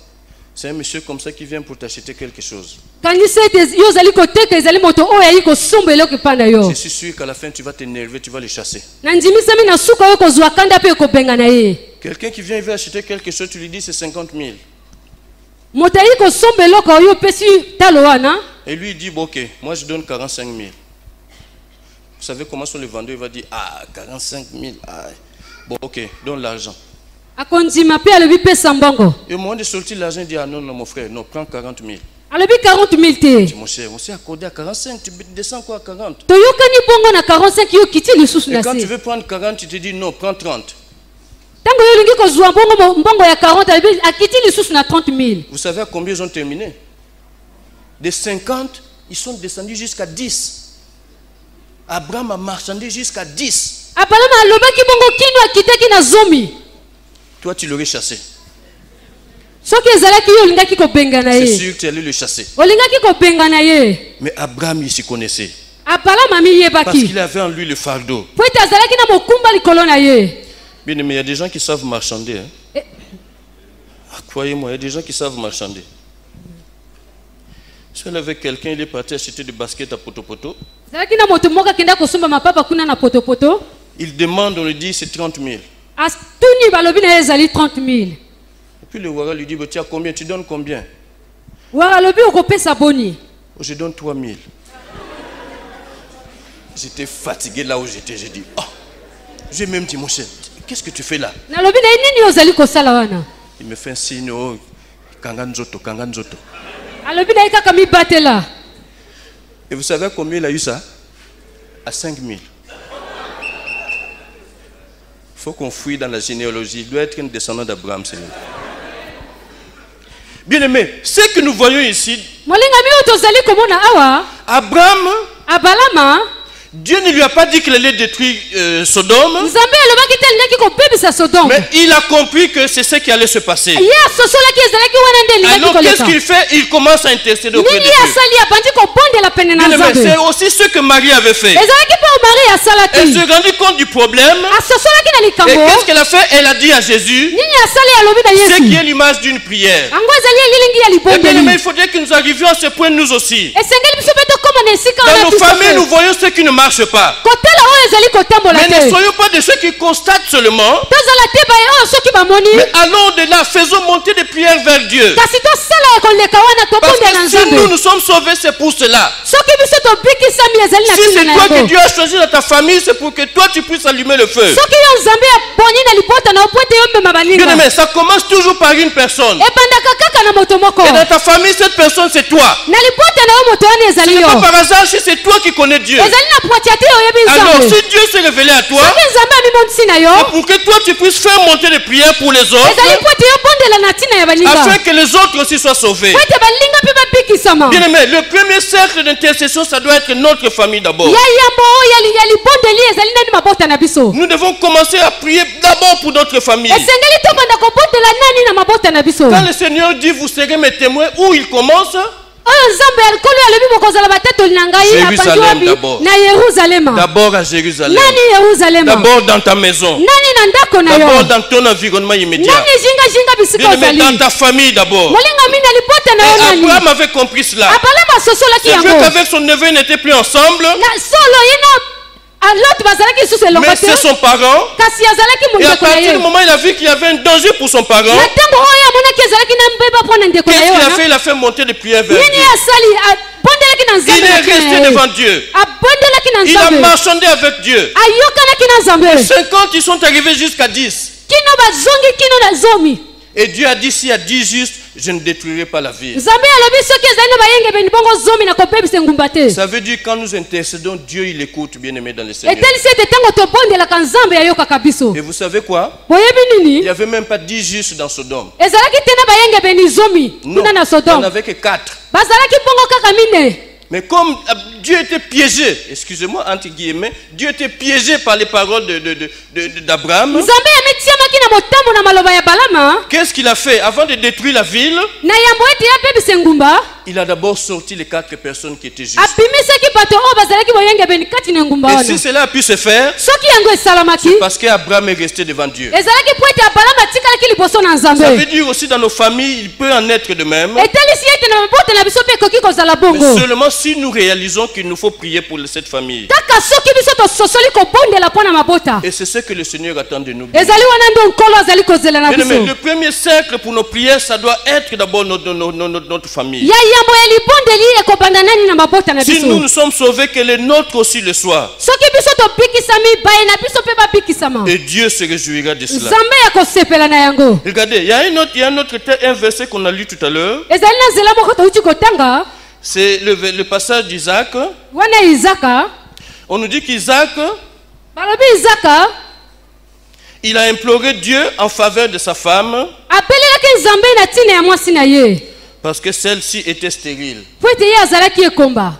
c'est un monsieur comme ça qui vient pour t'acheter quelque chose. kanisa ete yo ozali koteka ezali moto oyo ayi kosomba eloko epanda yo. Je suis sûr qu'à la fin tu vas t'énerver, tu vas le chasser. na ndimisami na suka oyo kozwa kanda mpe ekobenga na ye. Quelqu'un qui vient, il veut acheter quelque chose, tu lui dis c'est 50 000. moto ayi kosomba eloko oyo opesi talo wana. Et lui il dit bon, ok, moi je donne 45 000. Vous savez comment sont les vendeurs, il va dire ah 45 000, ah. Bon ok, donne l'argent. akondima mpe alobi pesa mbongo. Et au moment de sortir l'argent, il dit ah non, non mon frère, non, prends 40 000. alobi 40 000 Je te. dis mon cher, on s'est accordé à 45, tu descends quoi à 40? toyokani bongo na 45 yo kiti lisusu Et na quand tu se. veux prendre 40, tu te dis non, prends 30. ntango yo olingi kozwa mbongo ya 40 alobi akiti lisusu na 30 000. Vous savez à combien ils ont terminé? De 50, ils sont descendus jusqu'à 10. Abraham a marchandé jusqu'à 10. abalama alobaki bongo kino akitaki na zomi. Toi, tu l'aurais chassé. soki ezalaki yo olingaki kobenga na C'est ye. sûr que tu allais le chasser. olingaki kobenga na ye. Mais Abraham, il s'y connaissait. abalama Parce miyebaki. qu'il avait en lui le fardeau. po ete azalaki na mokumba likolo na ye. Bien, mais il y a des gens qui savent marchander. Hein. Eh. Ah, croyez-moi, il y a des gens qui savent marchander. Je suis avec quelqu'un, il est parti acheter des baskets à poto-poto. azalaki na moto moko akenda kosomba mapapa kuna na potopoto. Il demande, on lui dit c'est 30 000. atuni balobi na ye ezali 30 000. Et puis le Wara lui dit bah, tu as combien? Tu donnes combien? wara alobi okopesa boni. Oh, je donne 3 000. J'étais fatigué là où j'étais. J'ai dit, oh, j'ai même dit, mon cher, qu'est-ce que tu fais là? nalobi na ye nini ozali kosala wana. Il me fait un signe, oh, Kanganzoto, Kanganzoto. alobi na ye kaka mibatela. Et vous savez combien il a eu ça? À 5 000. Il faut qu'on fouille dans la généalogie. Il doit être un descendant d'Abraham, Seigneur. Bien-aimé, ce que nous voyons ici, molingami oyo tozali komona awa. Abraham, abalama Dieu ne lui a pas dit qu'il allait détruire Sodome, nzambe alobaki te alingaki kobebisa sodome. mais il a compris que c'est ce qui allait se passer. ye asosolaki ezalaki wana nde elingaki Alors qu'est-ce koleka. qu'il fait? Il commence à intercéder auprès de nini Dieu. asali abandi kobondela pene na Bien-aimé, c'est nzambe. aussi ce que Marie avait fait. ezalaki mpe mari Elle asalaki. s'est rendue compte du problème. asosolaki na Et likambo. qu'est-ce qu'elle a fait? Elle a dit à Jésus, nini asali alobi na ce qui yesu. est l'image d'une prière. yango ezali elilingi ya Et bien, mais il libondeli. faudrait que nous arrivions à ce point nous aussi. esengeli biso mpe tokóma na esika Dans wana nos biso familles, mpe. nous voyons ce qui ne marche pas. kotala oyo ezali kotambola Mais ne te. soyons pas de ceux qui constatent seulement. tozala te baye oyo soki bamoni. Mais allons au-delà, faisons monter des prières vers Dieu. kasi tosala ekoleka wana Parce tobondela na que si nous nzambe. nous sommes sauvés, c'est pour cela. soki biso tobikisami ezali na Si ntina c'est na toi que yango. Dieu a choisi dans ta famille, c'est pour que toi tu puisses allumer le feu. soki yo nzambe aboni na libota na yo po ete yo mema baninga. Bien-aimé, ça commence toujours par une personne. ebandaka kaka na moto moko. Et dans ta famille, cette personne, c'est toi. na libota na yo moto wana ezali Ce n'est yo. pas par hasard si c'est toi qui connais Dieu. ezali na poitia te oyebi Alors, nzambe. Si Dieu s'est révélé à toi, soki nzambe amimondisi na yo et pour que toi tu puisses faire monter des prières pour les autres, ezali po ete yobondela na ntina ya baninga afin que les autres aussi soient sauvés. po ete baninga mpe babikisama Bien aimé, le premier cercle d'intercession, ça doit être notre famille d'abord. ya yambo oyo ya libondeli ezali nani mabota na biso Nous devons commencer à prier d'abord pour notre famille. esengeli tobanda kobondela nani na mabota na biso Quand le Seigneur dit vous serez mes témoins, où il commence? oyo nzambe alikolo alobi bokozala batatoli na ngai Jérusalem abandi d'abord. wapi na yeruzalema D'abord à Jérusalem. nani yeruzalema D'abord dans ta maison. nani na ndako na yo D'abord dans ton environnement immédiat. nani jinga bisika Bien aimé, ozali dans ta famille d'abord. molinga mi na libota na yo Et nani Abraham avait compris cela. abalama asosolaki C'est vrai yango qu'avec son neveu, ils n'étaient plus ensemble, na solo ye na lot bazalaki lisusu elongo mais te c'est son parent. kasi azalaki Et à mondeko na partir ye du moment où il a vu qu'il y avait un danger pour son parent, na ntango oyo amonaki ezalaki na mbeba mpo na ndeko na qu'est-ce ye qu'il a wana fait? Il a fait monter des prières vers nini Dieu. asali abondelaki na Il nzambe est na ntina resté na ye devant Dieu. abondelaki na Il a nzambe marchandé avec Dieu. ayokanaki na nzambe 50, ils sont arrivés jusqu'à 10. kino bazongi kino na zomi Et Dieu a dit, s'il y a 10 justes, je ne détruirai pas la ville. nzambe alobi soki ezali na bayengebeni bongo zomi na kobebisa engumba te Ça veut dire quand nous intercédons, Dieu il écoute, bien aimé dans le Seigneur. etelisi ete ntango tobondelaka nzambe ayokaka biso Et vous savez quoi? boyebi Il nini n'y avait même pas 10 justes dans Sodome. ezalaki te na bayengebeni zomi Non, kuna na il n'y en sodome avait que 4. bazalaki bongo kaka mine Mais comme Dieu était piégé, excusez-moi, entre guillemets, Dieu était piégé par les paroles d'Abraham. nzambe yamitiamaki na motambo na maloba ya balama Qu'est-ce qu'il a fait? Avant de détruire la ville, na yambo ete yabebisa engumba il a d'abord sorti les 4 personnes qui étaient justes. abimisaki bato oyo bazalaki boyengebeni kati na engumba Et wana si cela a pu se faire, soki yango esalamaki parce qu'Abraham est resté devant Dieu. ezalaki po ete abalama atikalaki liboso na Ça nzambe veut dire aussi dans nos familles, il peut en être de même. etelisi ete na mabota na biso mpe ekoki kozala Mais bongo seulement si nous réalisons qu'il nous faut prier pour cette famille. kaka soki biso tososoli kobondela mpo na mabota Et c'est ce que le Seigneur attend de nous. ezali wana nde nkolo azali kozela na Bien-aimé, biso le premier cercle pour nos prières, ça doit être d'abord notre famille. ya yambo ya libondeli ekobanda nani na mabota na Si nous biso nous sommes sauvés, que les nôtres aussi le soient. soki biso tobikisami baye na biso mpe babikisama Et Dieu se réjouira de cela. nzambe ya kosepela na yango Regardez, il y a un verset qu'on a lu tout à l'heure. ezali na nzela moko touti kotanga C'est le passage d'Isaac. wana izaka On nous dit qu'Isaac, balobi izaka il a imploré Dieu en faveur de sa femme apelelaki nzambe na ntina ya mwasi na ye parce que celle-ci était stérile. po ete ye azalaki ekomba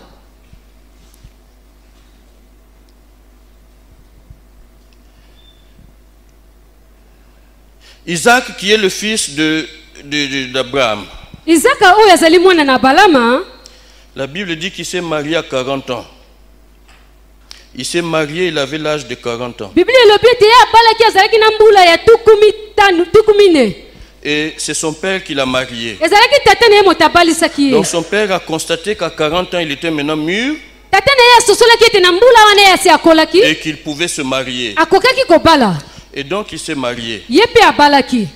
Isaac qui est le fils d'Abraham. izaka oyo azali mwana na balama La Bible dit qu'il s'est marié à 40 ans. Il s'est marié, il avait l'âge de 40 ans. biblia elobi ete ye abalaki azalaki na mbula ya tuku mine Et c'est son père qui l'a marié. ezalaki tata na ye moto abalisaki ye Donc son père a constaté qu'à 40 ans, il était maintenant mûr tata na ye asosolaki ete na mbula wana ye asi akolaki et qu'il pouvait se marier. akokaki kobala Et donc il s'est marié. ye mpe abalaki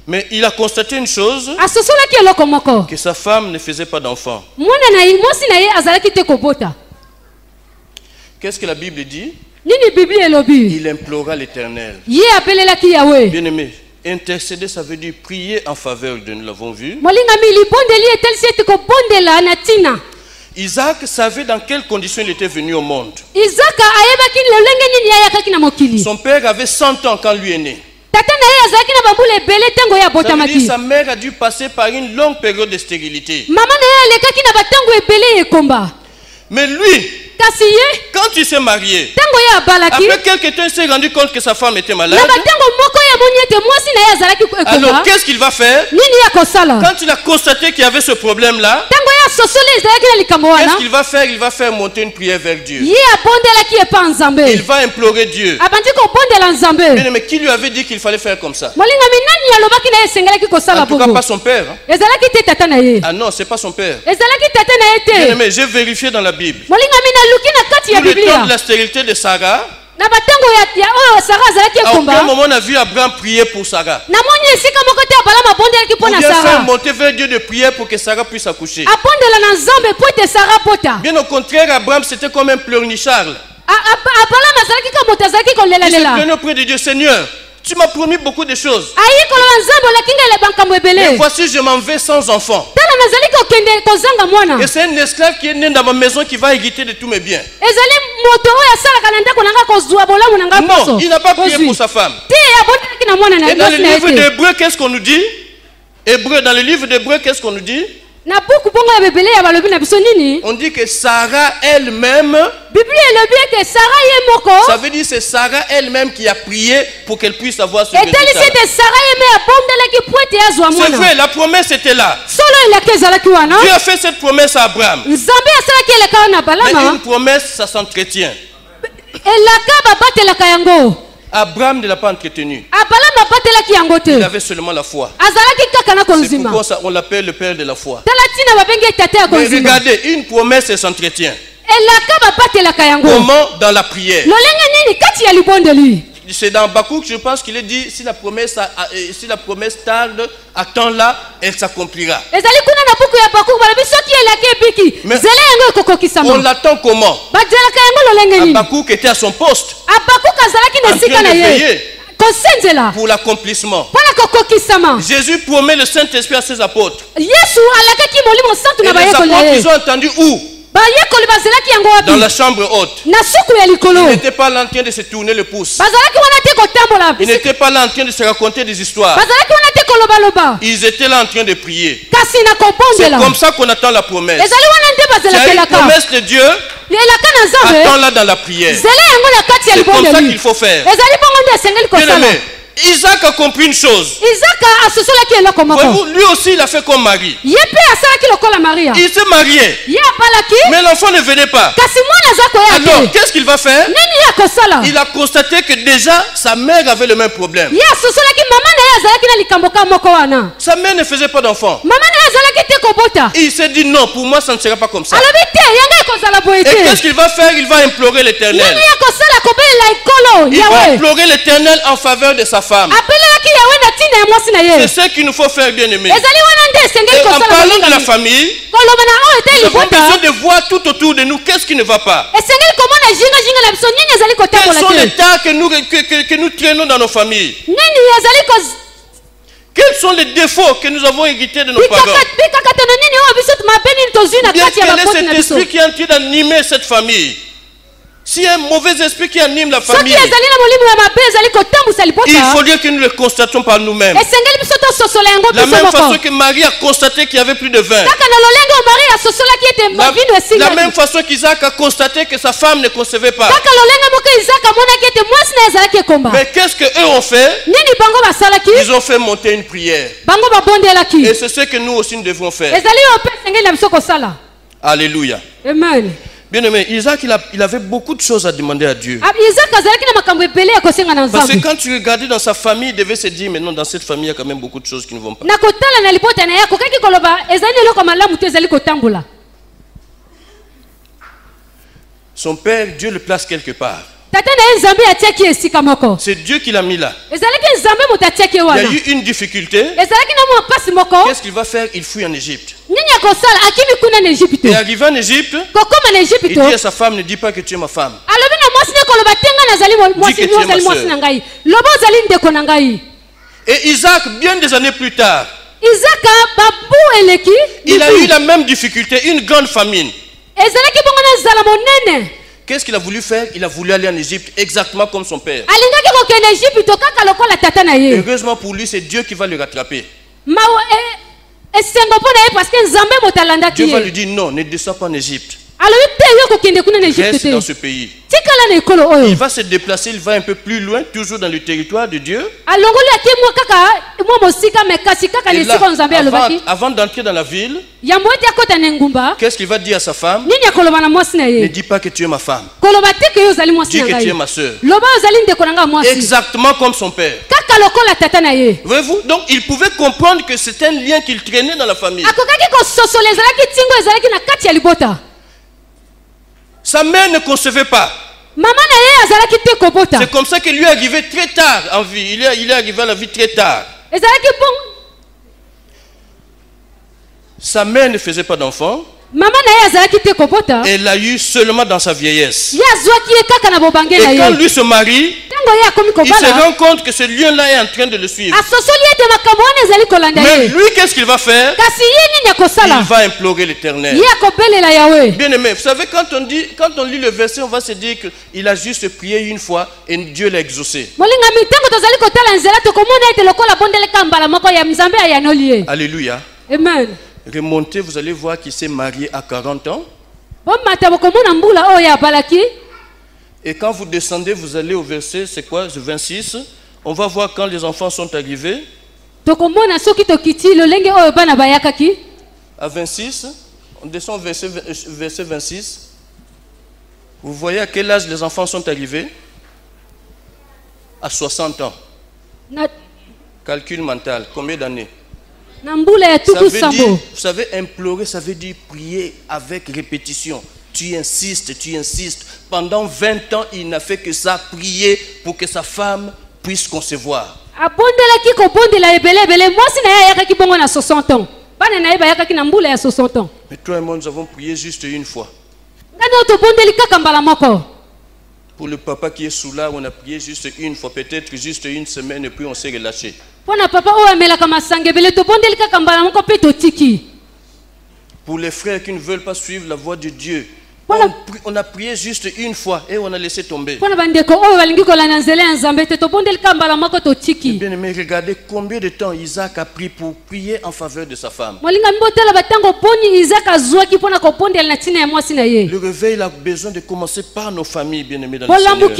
Mais il a constaté une chose, asosolaki eloko moko que sa femme ne faisait pas d'enfant. mwana na ye mwasi na ye azalaki te kobota Qu'est-ce que la Bible dit? nini biblia elobi Il implora l'Éternel. ye apelelaki yawe Bien-aimé, intercéder, ça veut dire prier en faveur de nous, l'avons vu. molingami libondeli etelisi ete kobondela na ntina Isaac savait dans quelles conditions il était venu au monde. izaka ayebaki lolenge nini ayakaki na mokili Son père avait 100 ans quand lui est né. tata na ye azalaki na bambula ebele ntango ye Ça veut dire abotamaki sa mère a dû passer par une longue période de stérilité. mama na ye alekaki na batango ebele ya ekomba Mais lui, kasi ye quand il s'est marié, ntango ye abalaki après quelque temps, il s'est rendu compte que sa femme était malade. na batango moko ye amoni ete mwasi na ye azalaki Alors, ekomba qu'est-ce qu'il va faire? nini ya kosala Quand il a constaté qu'il y avait ce problème-là, ntango ye asosoli ezalaki na likambo qu'est-ce wana qu'il va faire? Il va faire monter une prière vers Dieu. ye abondelaki epa nzambe Il va implorer Dieu. abandi kobondela nzambe Mais qui lui avait dit qu'il fallait faire comme ça? molingami nani alobaki na ye esengelaki kosala En tout cas, bongo pas son père. Hein. ezalaki te tata na ye Ah non, c'est pas son père. ezalaki tata na ye te Mais j'ai vérifié dans la Bible. molingami naluki na kati ya Tout le temps biblia de la stérilité de Sarah, na batango ya oyo sara azalaki à aucun ekomba moment on a vu Abraham prier pour Sarah. namoni esika moko te abalama abondelaki mpo Ou na bien faire sara monter vers Dieu de prière pour que Sarah puisse accoucher. abondela na nzambe mpo ete sara bota Bien au contraire, Abraham c'était comme un pleurnichard. abalama azalaki ka moto azalaki Il se kolelalela plaignait auprès de Dieu, Seigneur, tu m'as promis beaucoup de choses. ayi koloba nzambe olaki ngai makambo Et ebele voici, je m'en vais sans enfant. tala nazali kokende kozanga mwana Et c'est un esclave qui est né dans ma maison qui va hériter de tous mes biens. ezali moto oyo asalaka na ndako nanga Non, il n'a pas prié pour sa femme. Et dans le livre d'Hébreu, qu'est-ce qu'on nous dit? Dans le livre d'Hébreu, qu'est-ce qu'on nous dit? On dit que Sarah elle-même, ça veut dire que c'est Sarah elle-même qui a prié pour qu'elle puisse avoir ce résultat. C'est vrai, la promesse était là. Dieu a fait cette promesse à Abraham. Mais une promesse, ça s'entretient. Abraham ne l'a pas entretenu. Il avait seulement la foi. C'est pourquoi on l'appelle le père de la foi. Mais regardez, une promesse, elle s'entretient. Comment? Dans la prière. C'est dans Habakkuk, je pense qu'il est dit, si la promesse tarde, attends-la, elle s'accomplira. Mais on l'attend comment? Habakkuk était à son poste, en train de veiller pour l'accomplissement. Jésus promet le Saint-Esprit à ses apôtres. Et les apôtres, ils ont entendu où? Dans la chambre haute. Il n'était pas là en train de se tourner le pouce. Il n'était pas là en train de se raconter des histoires. Ils étaient là en train de prier. C'est comme ça qu'on attend la promesse. C'est une promesse de Dieu. Attends-la dans la prière. C'est comme ça qu'il faut faire. Bien-aimé, Isaac a compris une chose. Lui aussi, il a fait comme Marie. Il s'est marié. Mais l'enfant ne venait pas. Alors, qu'est-ce qu'il va faire? Il a constaté que déjà, sa mère avait le même problème. Sa mère ne faisait pas d'enfant. Il s'est dit non, pour moi, ça ne sera pas comme ça. Et qu'est-ce qu'il va faire? Il va implorer l'Éternel. Il va implorer l'Éternel en faveur de sa femme. C'est ce qu'il nous faut faire, bien aimé. Et en parlant de la famille, nous avons besoin de voir tout autour de nous qu'est-ce qui ne va pas. Quels sont les tas que nous traînons dans nos familles? Quels sont les défauts que nous avons hérités de nos parents? Quel est cet esprit qui est en train d'animer cette famille? S'il y a un mauvais esprit qui anime la famille, il faudrait que nous le constatons par nous-mêmes. La même façon que Marie a constaté qu'il n'y avait plus de vin. La même façon qu'Isaac a constaté que sa femme ne concevait pas. Mais qu'est-ce qu'eux ont fait? Ils ont fait monter une prière. Et c'est ce que nous aussi nous devons faire. Alléluia. Amen. Bien aimé, Isaac, il avait beaucoup de choses à demander à Dieu. Parce que quand tu regardais dans sa famille, il devait se dire, mais non, dans cette famille, il y a quand même beaucoup de choses qui ne vont pas. Son père, Dieu le place quelque part. C'est Dieu qui l'a mis là. Il y a eu une difficulté. Qu'est-ce qu'il va faire? Il fuit en Égypte. Et arrivé en Égypte, il dit à sa femme, ne dis pas que tu es ma femme. Dis que tu es ma soeur. Et Isaac, bien des années plus tard, il a eu la même difficulté, une grande famine. Qu'est-ce qu'il a voulu faire? Il a voulu aller en Égypte exactement comme son père. Heureusement pour lui, c'est Dieu qui va le rattraper. Dieu va lui dire non, ne descends pas en Égypte. Reste dans ce pays. Il va se déplacer, il va un peu plus loin, toujours dans le territoire de Dieu. Et là, avant d'entrer dans la ville, qu'est-ce qu'il va dire à sa femme? Ne dis pas que tu es ma femme. Dis que tu es ma soeur. Exactement comme son père. Voyez-vous? Donc il pouvait comprendre que c'est un lien qu'il traînait dans la famille. Sa mère ne concevait pas. C'est comme ça qu'il lui est arrivé très tard en vie. Il est arrivé à la vie très tard. Sa mère ne faisait pas d'enfant. Elle l'a eu seulement dans sa vieillesse. Et quand lui se marie, Il se rend compte que ce lion-là est en train de le suivre. Mais lui, qu'est-ce qu'il va faire? Il va implorer l'Éternel. Bien aimé, vous savez, quand on lit le verset, on va se dire qu'il a juste prié une fois et Dieu l'a exaucé. Alléluia. Amen. Remontez, vous allez voir qu'il s'est marié à 40 ans. Et quand vous descendez, vous allez au verset, c'est quoi, 26. On va voir quand les enfants sont arrivés. À 26, on descend au verset 26. Vous voyez à quel âge les enfants sont arrivés? À 60 ans. Calcul mental, combien d'années? Vous savez, implorer, ça veut dire prier avec répétition. Tu insistes. Pendant 20 ans, il n'a fait que ça, prier pour que sa femme puisse concevoir. Mais toi et moi, nous avons prié juste une fois. Pour le papa qui est sous là, on a prié juste une fois, peut-être juste une semaine, et puis on s'est relâché. Pour les frères qui ne veulent pas suivre la voie de Dieu, on a prié juste une fois et on a laissé tomber. Bien aimé, regardez combien de temps Isaac a pris pour prier en faveur de sa femme. Le réveil il a besoin de commencer par nos familles, bien aimés dans le Seigneur.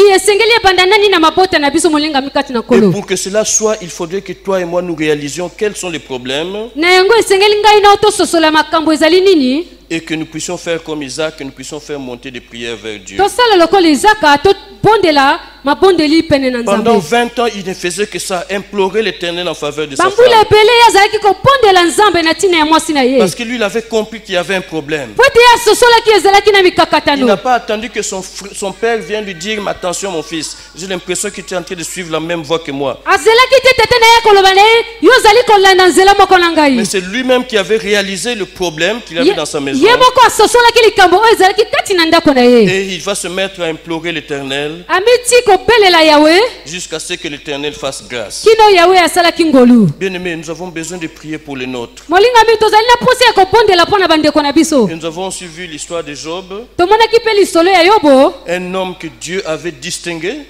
Et pour que cela soit, il faudrait que toi et moi nous réalisions quels sont les problèmes. Et que nous puissions faire comme Isaac, que nous puissions faire monter des prières vers Dieu. Pendant 20 ans, il ne faisait que ça, implorer l'Éternel en faveur de sa femme. Parce que lui, il avait compris qu'il y avait un problème. Il n'a pas attendu que son père vienne lui dire, mais attention mon fils, j'ai l'impression que tu es en train de suivre la même voie que moi. Mais c'est lui-même qui avait réalisé le problème qu'il avait dans sa maison. Et il va se mettre à implorer l'Éternel jusqu'à ce que l'Éternel fasse grâce. Bien aimé, nous avons besoin de prier pour les nôtres. Et nous avons aussi vu l'histoire de Job, un homme que Dieu avait distingué,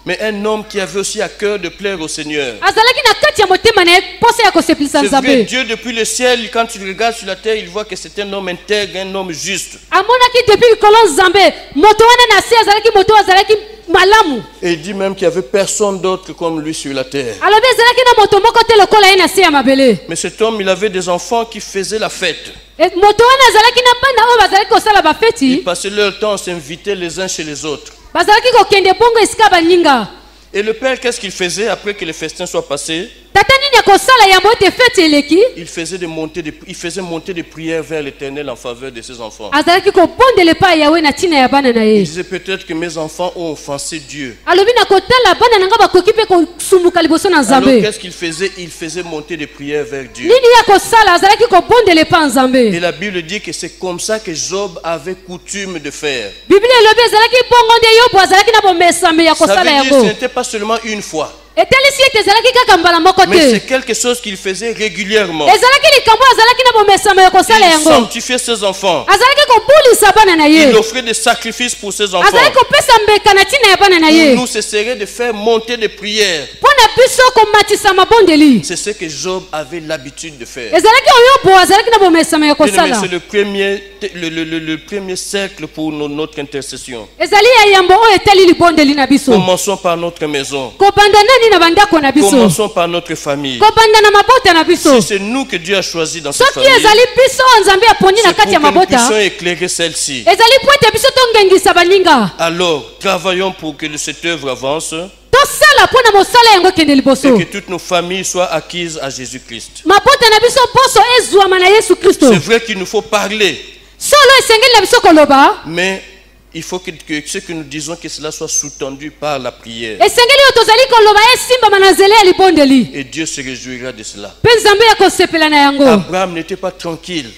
mais un homme qui avait aussi à cœur de plaire au Seigneur. C'est vrai, Dieu depuis le ciel, quand il regarde sur la terre, il voit que c'est un homme intègre, un homme juste. Et il dit même qu'il n'y avait personne d'autre comme lui sur la terre. Mais cet homme, il avait des enfants qui faisaient la fête. Ils passaient leur temps à s'inviter les uns chez les autres. Et le père, qu'est-ce qu'il faisait après que le festin soit passé? Il faisait monter des prières vers l'Éternel en faveur de ses enfants. Il disait peut-être que mes enfants ont offensé Dieu. Alors qu'est-ce qu'il faisait? Il faisait monter des prières vers Dieu. Et la Bible dit que c'est comme ça que Job avait coutume de faire. Ça veut dire que ce n'était pas seulement une fois. Mais c'est quelque chose qu'il faisait régulièrement. Il sanctifiait ses enfants. Il offrait des sacrifices pour ses enfants. Pour nous, ce serait de faire monter des prières. C'est ce que Job avait l'habitude de faire. C'est le premier cercle pour notre intercession. Commençons par notre maison. Commençons par notre famille. Si c'est nous que Dieu a choisi dans cette famille, c'est pour que nous puissions éclairer celle-ci. Alors, travaillons pour que cette œuvre avance et que toutes nos familles soient acquises à Jésus-Christ. C'est vrai qu'il nous faut parler, mais il faut que ce que nous disons, que cela soit sous-tendu par la prière. Et Dieu se réjouira de cela. Abraham n'était pas tranquille.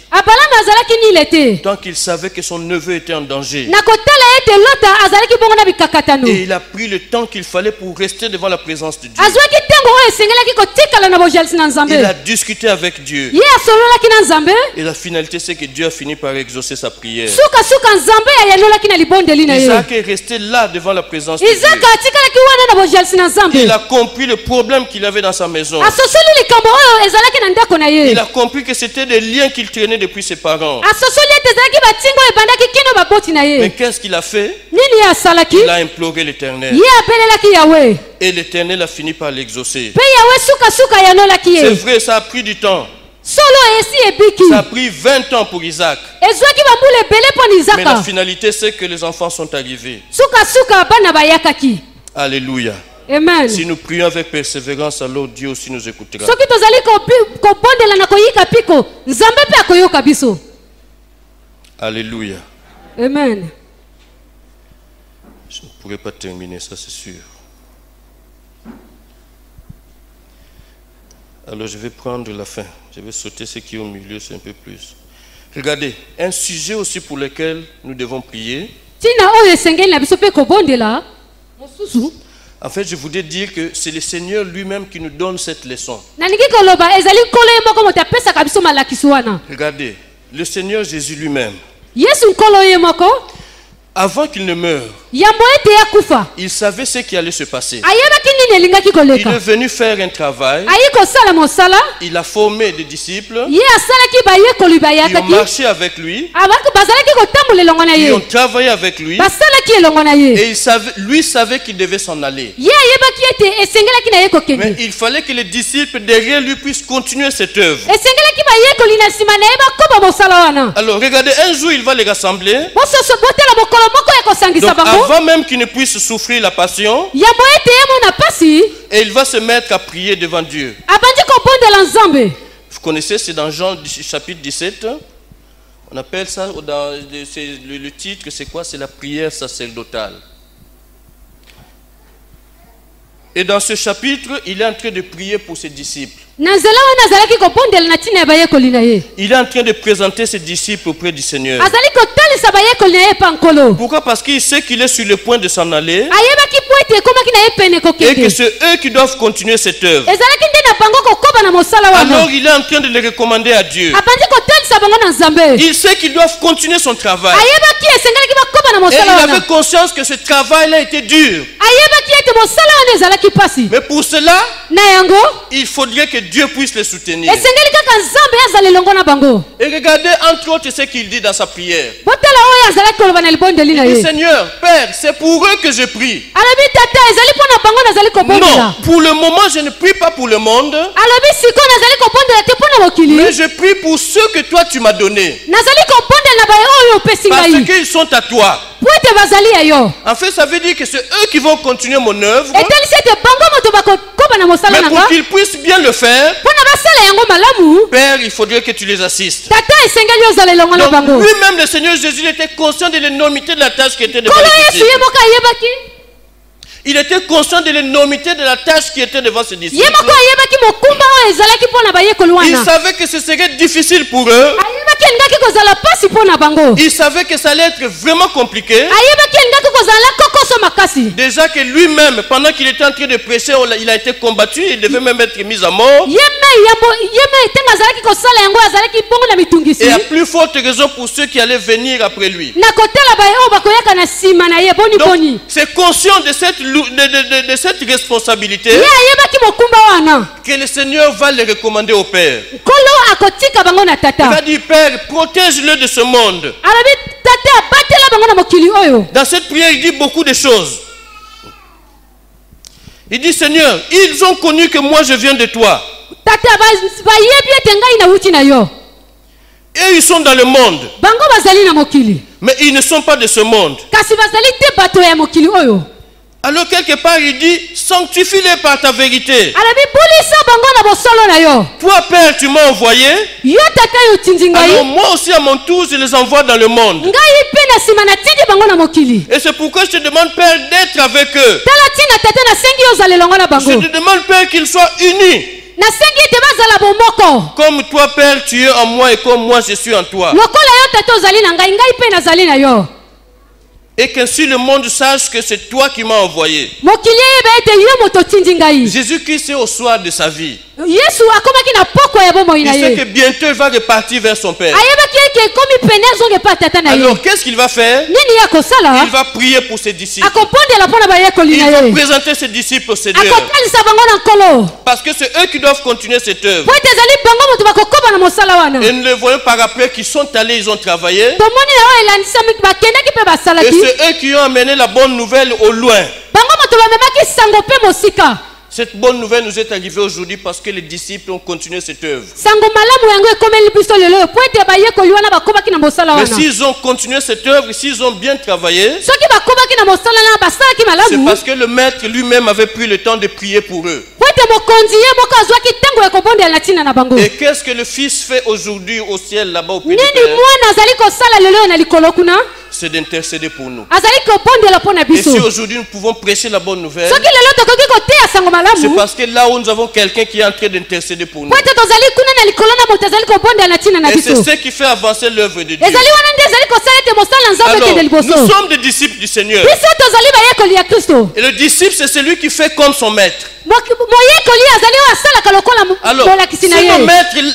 azalaki nile te. Tant qu'il savait que son neveu était en danger. Na kotala ete lota azalaki bongo na bikakatano. Et il a pris le temps qu'il fallait pour rester devant la présence de Dieu. Azwaki ntango oyo esengelaki kotikala na bojalisi na Nzambe. Il a discuté avec Dieu. Ye asololaki na Nzambe. Et la finalité, c'est que Dieu a fini par exaucer sa prière. Suka Nzambe ayanolaki na libondeli na ye. Isaac est resté là devant la présence de Dieu. Isaac atikalaki wana na bojalisi na Nzambe. Il a compris le problème qu'il avait dans sa maison. Asosoli likambo oyo ezalaki na ndako na ye. Il a compris que c'était des liens qu'il traînait depuis ses parents. Asosoli ete ezalaki batingo ebandaki kino baboti na ye. Mais qu'est-ce qu'il a fait? Nini asalaki? Il a imploré l'Éternel. Ye apelelaki Yahweh. Et l'Éternel a fini par l'exaucer. Pe Yahweh suka ayanolaki ye. C'est vrai, ça a pris du temps. Solo esi ebiki. Ça a pris 20 ans pour Isaac. Ezwaki bambula ebele mpo na Mais la Isaka. finalité, c'est que les enfants sont arrivés. Suka bana bayakaki. Alléluia. Amen. Si nous prions avec persévérance, alors Dieu aussi nous écoutera. Soki tozali kobondela na koyika piko, Nzambe pe akoyoka biso. Alléluia. Amen. Je ne pourrais pas terminer ça, c'est sûr. Alors je vais prendre la fin. Je vais sauter ce qui est au milieu, c'est un peu plus. Regardez, un sujet aussi pour lequel nous devons prier. Tina oyo esengeli na biso pe kobondela. Mosusu. En fait, je voudrais dire que c'est le Seigneur lui-même qui nous donne cette leçon. Nalingi koloba ezali nkolo ye moko moto apesaka biso malakisi wana. Regardez, le Seigneur Jésus lui-même, Yesu nkolo ye moko. avant qu'il ne meure, Yambo ete yakufa. il savait ce qui allait se passer. Ayebaki nini elingaki Il koleka. est venu faire un travail. Ayi kosala mosala. Il a formé des disciples Ye asalaki bayekoli qui ont bayakaki. marché avec lui, Bazalaki kotambola elongo na qui ye. ont travaillé avec lui. Basalaki elongo na ye. Et lui savait qu'il devait s'en aller. Ye ayebaki ete esengelaki na ye Mais kokende. il fallait que les disciples derrière lui puissent continuer cette œuvre. Esengelaki bayekoli na nsima na ye bakoba mosala wana. Alors regardez, un jour il va les rassembler. Bososo botela mokolo moko ya kosangisa Donc bango. avant même qu'ils ne puissent souffrir la passion, Yambo ete ye mona pasi. et il va se mettre à prier devant Dieu. Abandi kobondela Nzambe. Vous connaissez, c'est dans Jean chapitre 17. On appelle ça, le titre, c'est quoi? C'est la prière sacerdotale. Et dans ce chapitre, il est en train de prier pour ses disciples. Na nzela wana azalaki kobondela na ntina ya bayekoli na ye. Il est en train de présenter ses disciples auprès du Seigneur. Azali kotalisa bayekoli na ye pa nkolo. Pourquoi? Parce qu'il sait qu'il est sur le point de s'en aller Ayebaki po ete ekomaki na ye pene et que kokende. c'est eux qui doivent continuer cette œuvre. Ezalaki nde na bango kokoba na mosala wana. Alors il est en train de les recommander à Dieu. Abandi kotalisa bango na Nzambe. Il sait qu'ils doivent continuer son travail. Ayebaki esengelaki bakoba na Et mosala il wana. avait conscience que ce travail-là était dur. Ayebaki ete mosala wana ezalaki pasi. Mais pour cela, Na yango il faudrait que Dieu puisse les soutenir. esengeli kaka Nzambe azala elongo na bango. Et regardez entre autres ce qu'il dit dans sa prière. Botela oyo azalaki koloba na libondeli na Il dit, ye. Seigneur, Père, c'est pour eux que je prie. Alobi tata ezali mpo na bango nazali kobondela. Non, pour le moment, je ne prie pas pour le monde, Alobi sikoyo nazali kobondela te mpo na mokili. mais je prie pour ceux que toi tu m'as donnés. Nazali kobondela na baye oyo opesi Parce ngai. qu'ils sont à toi. Po ete bazali ya yo. En fait, ça veut dire que c'est eux qui vont continuer mon œuvre, Etalisi ete bango moto bakokoba na mosala mais na pour nga. qu'ils puissent bien le faire, Mpo na basala yango malamu. Père, il faudrait que tu les assistes. Tata esengeli ozala elongo na Donc bango. lui-même, le Seigneur Jésus, il était conscient de l'énormité de la tâche qui était devant Kolo les Yesu ye disciples. moko ayebaki. Il était conscient de l'énormité de la tâche qui était devant ses Ye disciples. moko ayebaki mokumba oyo ezalaki mpo na bayekoli Il wana. savait que ce serait difficile pour eux. Ayebaki elingaki kozala pasi mpo na bango. Il savait que ça allait être vraiment compliqué. Ayebaki elingaki kozala kokoso makasi. Déjà que lui-même, pendant qu'il était en train de prêcher, il a été combattu, il devait même être mis à mort. Ye me etenga azalaki kosala yango azalaki bongo na mitungisi. Et à plus forte raison pour ceux qui allaient venir après lui. Na kotala baye oyo bakoyaka na nsima na ye boni Donc, boni. c'est conscient de cette responsabilité Ye ayebaki mokumba wana. que le Seigneur va le recommander au Père. Nkolo akotika bango na Il tata. va dire, Père, protège-le de ce monde. Alobi tata abatela bango na mokili oyo. Dans cette prière, il dit beaucoup de choses. Il dit, Seigneur, ils ont connu que moi je viens de toi. Tata bayebi ete ngai nauti na yo. Et ils sont dans le monde. Bango bazali na mokili. Mais ils ne sont pas de ce monde. Kasi bazali te bato ya mokili oyo. Alors quelque part il dit, sanctifie-les par ta vérité. Alobi bulisa bango na bosolo na yo. Toi Père, tu m'as envoyé. Yo tata yo tindi Alors ngai. moi aussi à mon tour, je les envoie dans le monde. Ngai pe na sima na tindi bango na mokili. Et c'est pourquoi je te demande Père d'être avec eux. Tala tina tata na sengi yo zale longo na Je bango. te demande Père qu'ils soient unis. nasengi ete bazala bomoko Comme toi, Père, tu es en moi et comme moi, je suis en toi. lokola yo tata ozali na ngai ngai mpe nazali na yo Et qu'ainsi le monde sache que c'est toi qui m'as envoyé. mokili eyeba ete yo moto otindi ngai Jésus-Christ est au soir de sa vie. yesu akomaki na poko ya bomoi na Il sait ye que bientôt il va repartir vers son Père. ayebaki ete ekomi pene azonga epa tata na ye Alors, qu'est-ce qu'il va faire? nini akosala Il va prier pour ses disciples. akobondela mpo na bayekoli Il na va ye présenter ses disciples au Seigneur. akotalisa bango na nkolo Parce que c'est eux qui doivent continuer cette œuvre. po ete ezali bango moto bakokoba na mosala wana Et nous les voyons par après qu'ils sont allés, ils ont travaillé. tomoni na oyo elandisami bakendaki mpe Et basalaki c'est eux qui ont amené la bonne nouvelle au loin. bango moto bamemaki sango mpe mosika Cette bonne nouvelle nous est arrivée aujourd'hui parce que les disciples ont continué cette œuvre. sango malamu yango ekomeli biso lelo po ete bayekoli wana bakobaki na mosala Mais wana s'ils ont continué cette œuvre, s'ils ont bien travaillé, soki bakobaki na mosala wana basalaki c'est malamu parce que le maître lui-même avait pris le temps de prier pour eux. po ete mokonzi ye moko azwaki ntango ya kobondela na ntina na bango Et qu'est-ce que le Fils fait aujourd'hui au ciel là-bas au pays du nini Père? mwana azali kosala lelo na likolo kuna C'est d'intercéder pour nous. azali kobondela mpo na Et biso si aujourd'hui nous pouvons prêcher la bonne nouvelle, soki lelo tokoki koteya sango c'est malamu parce que là où nous avons quelqu'un qui est en train d'intercéder pour nous. po ete tozali kuna na likolo na moto azali kobondela na ntina na Et c'est biso ce qui fait avancer l'œuvre de Dieu. ezali wana nde ezali kosala ete mosala nzambe Alors, ekende liboso nous sommes des disciples du Seigneur. biso tozali bayekoli ya kristo Et le disciple, c'est celui qui fait comme son maître. moyekoli azali oyo asalaka lokola Alors, molakisi si na ye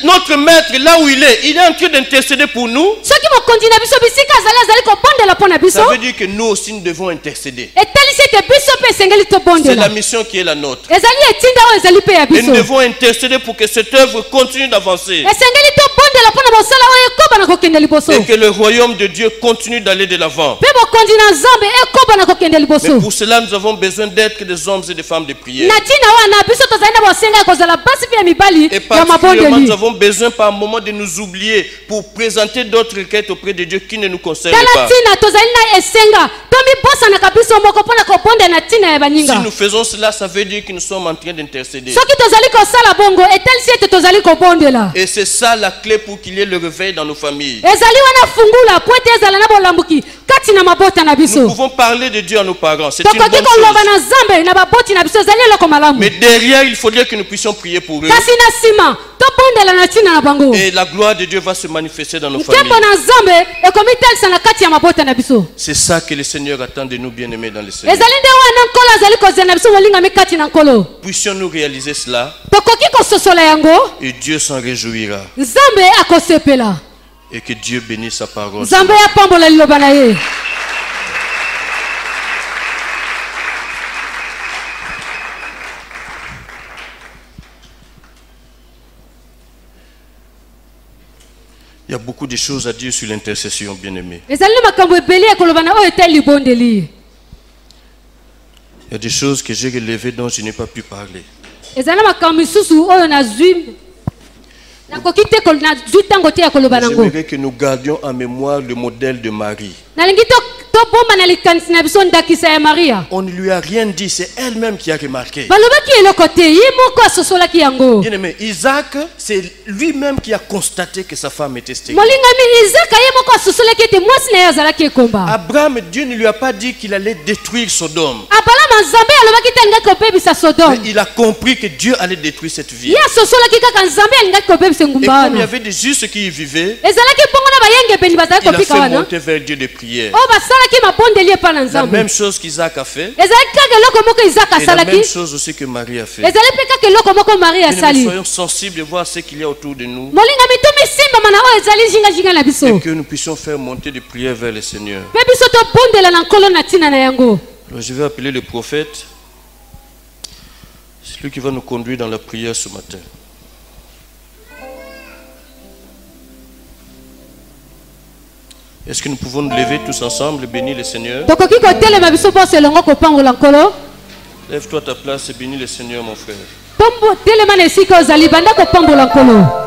notre maître, là où il est en train d'intercéder pour nous, soki mokonzi na biso bisika azali kobondela mpo na biso ça veut dire que nous aussi nous devons intercéder. etalisi ete biso mpe esengeli C'est la tobondela mission qui est la nôtre. ezali etinda oyo ezali mpe ya Et nous biso devons intercéder pour que cette œuvre continue d'avancer. esengeli tobondela mpo na mosala oyo ekoba na kokende liboso Et que le royaume de Dieu continue d'aller de l'avant. mpe mokonzi na nzambe ekoba na kokende Mais liboso pour cela, nous avons besoin d'être des hommes et des femmes de prière. na ntina wana biso tozali na bosenga ya kozala basi mpe ya mibali Et ya particulièrement, mabondeli nous avons besoin par moment de nous oublier pour présenter d'autres requêtes auprès de Dieu qui ne nous concernent tala pas. ntina tozali na esenga tomibosanaka biso moko mpo na kobondela na ntina ya Si baninga nous faisons cela, ça veut dire que nous sommes en train d'intercéder. soki tozali kosala bongo etalisi ete tozali kobondela Et c'est ça la clé pour qu'il y ait le réveil dans nos familles. ezali wana fungula po ete ezala na bolambuki kati na mabota na Nous biso pouvons parler de Dieu à nos parents. C'est une tokoki bonne koloba chose. na nzambe na baboti na biso ezali eloko malamu Mais derrière, il faudrait que nous puissions prier pour eux. kasi na nsima tobondela na ntina na bango Et la gloire de Dieu va se manifester dans nos familles. nkembo na nzambe ekomi talisa na kati ya mabota na biso C'est ça que le Seigneur attend de nous, bien-aimés dans le Seigneur. ezali nde wana nkolo azali kozela na biso molingami kati na nkolo Puissions-nous réaliser cela tokoki kososola yango et Dieu s'en réjouira. nzambe akosepela Et que Dieu bénisse sa parole. nzambe apambola liloba na ye Il y a beaucoup de choses à dire sur l'intercession, bien-aimés. ezali na makambo ebele ya koloba na oyo etali libondeli Il y a des choses que j'ai relevées dont je n'ai pas pu parler. ezali na makambo misusu oyo nazwi nakoki te nazwi ntango te ya koloba nango J'aimerais que nous gardions en mémoire le modèle de Marie. nalingi tobomba na likanisi na biso ndakisa ya maria On ne lui a rien dit, c'est elle-même qui a remarqué. balobaki eloko te ye moko asosolaki yango Bien-aimé, Isaac, c'est lui-même qui a constaté que sa femme était stérile. molingami izaka ye moko asosolaki ete mwasi na ye azalaki ekomba Abraham, Dieu ne lui a pas dit qu'il allait détruire Sodome. abalama nzambe alobaki te alingaki kobebisa Mais sodome il a compris que Dieu allait détruire cette ville. ye asosolaki kaka nzambe alingaki kobebisa Et engumba comme il y wana avait des justes qui y vivaient, ezalaki bongo na bayengebeli bazalaki il a kopika fait wana monter vers Dieu des prières. oyo basalaki mabondeli epa na La nzambe même chose qu'Isaac a fait, ezalaki kaka eloko moko izaka et la asalaki même chose aussi que Marie a fait. ezali mpe kaka eloko moko marie Bien-aimés, asali soyons sensibles de voir ce qu'il y a autour de nous molingami tomisimbama na oyo ezali zingazinga na biso et que nous puissions faire monter des prières vers le Seigneur. mpe biso tobondela na nkolo na ntina na yango Alors, je vais appeler le prophète, celui qui va nous conduire dans la prière ce matin. Est-ce que nous pouvons nous lever tous ensemble et bénir le Seigneur? tokoki kotelema biso mposo elongo kopambola nkolo Lève-toi à ta place et bénis le Seigneur, mon frère. telema na esika ozali banda kopambola nkolo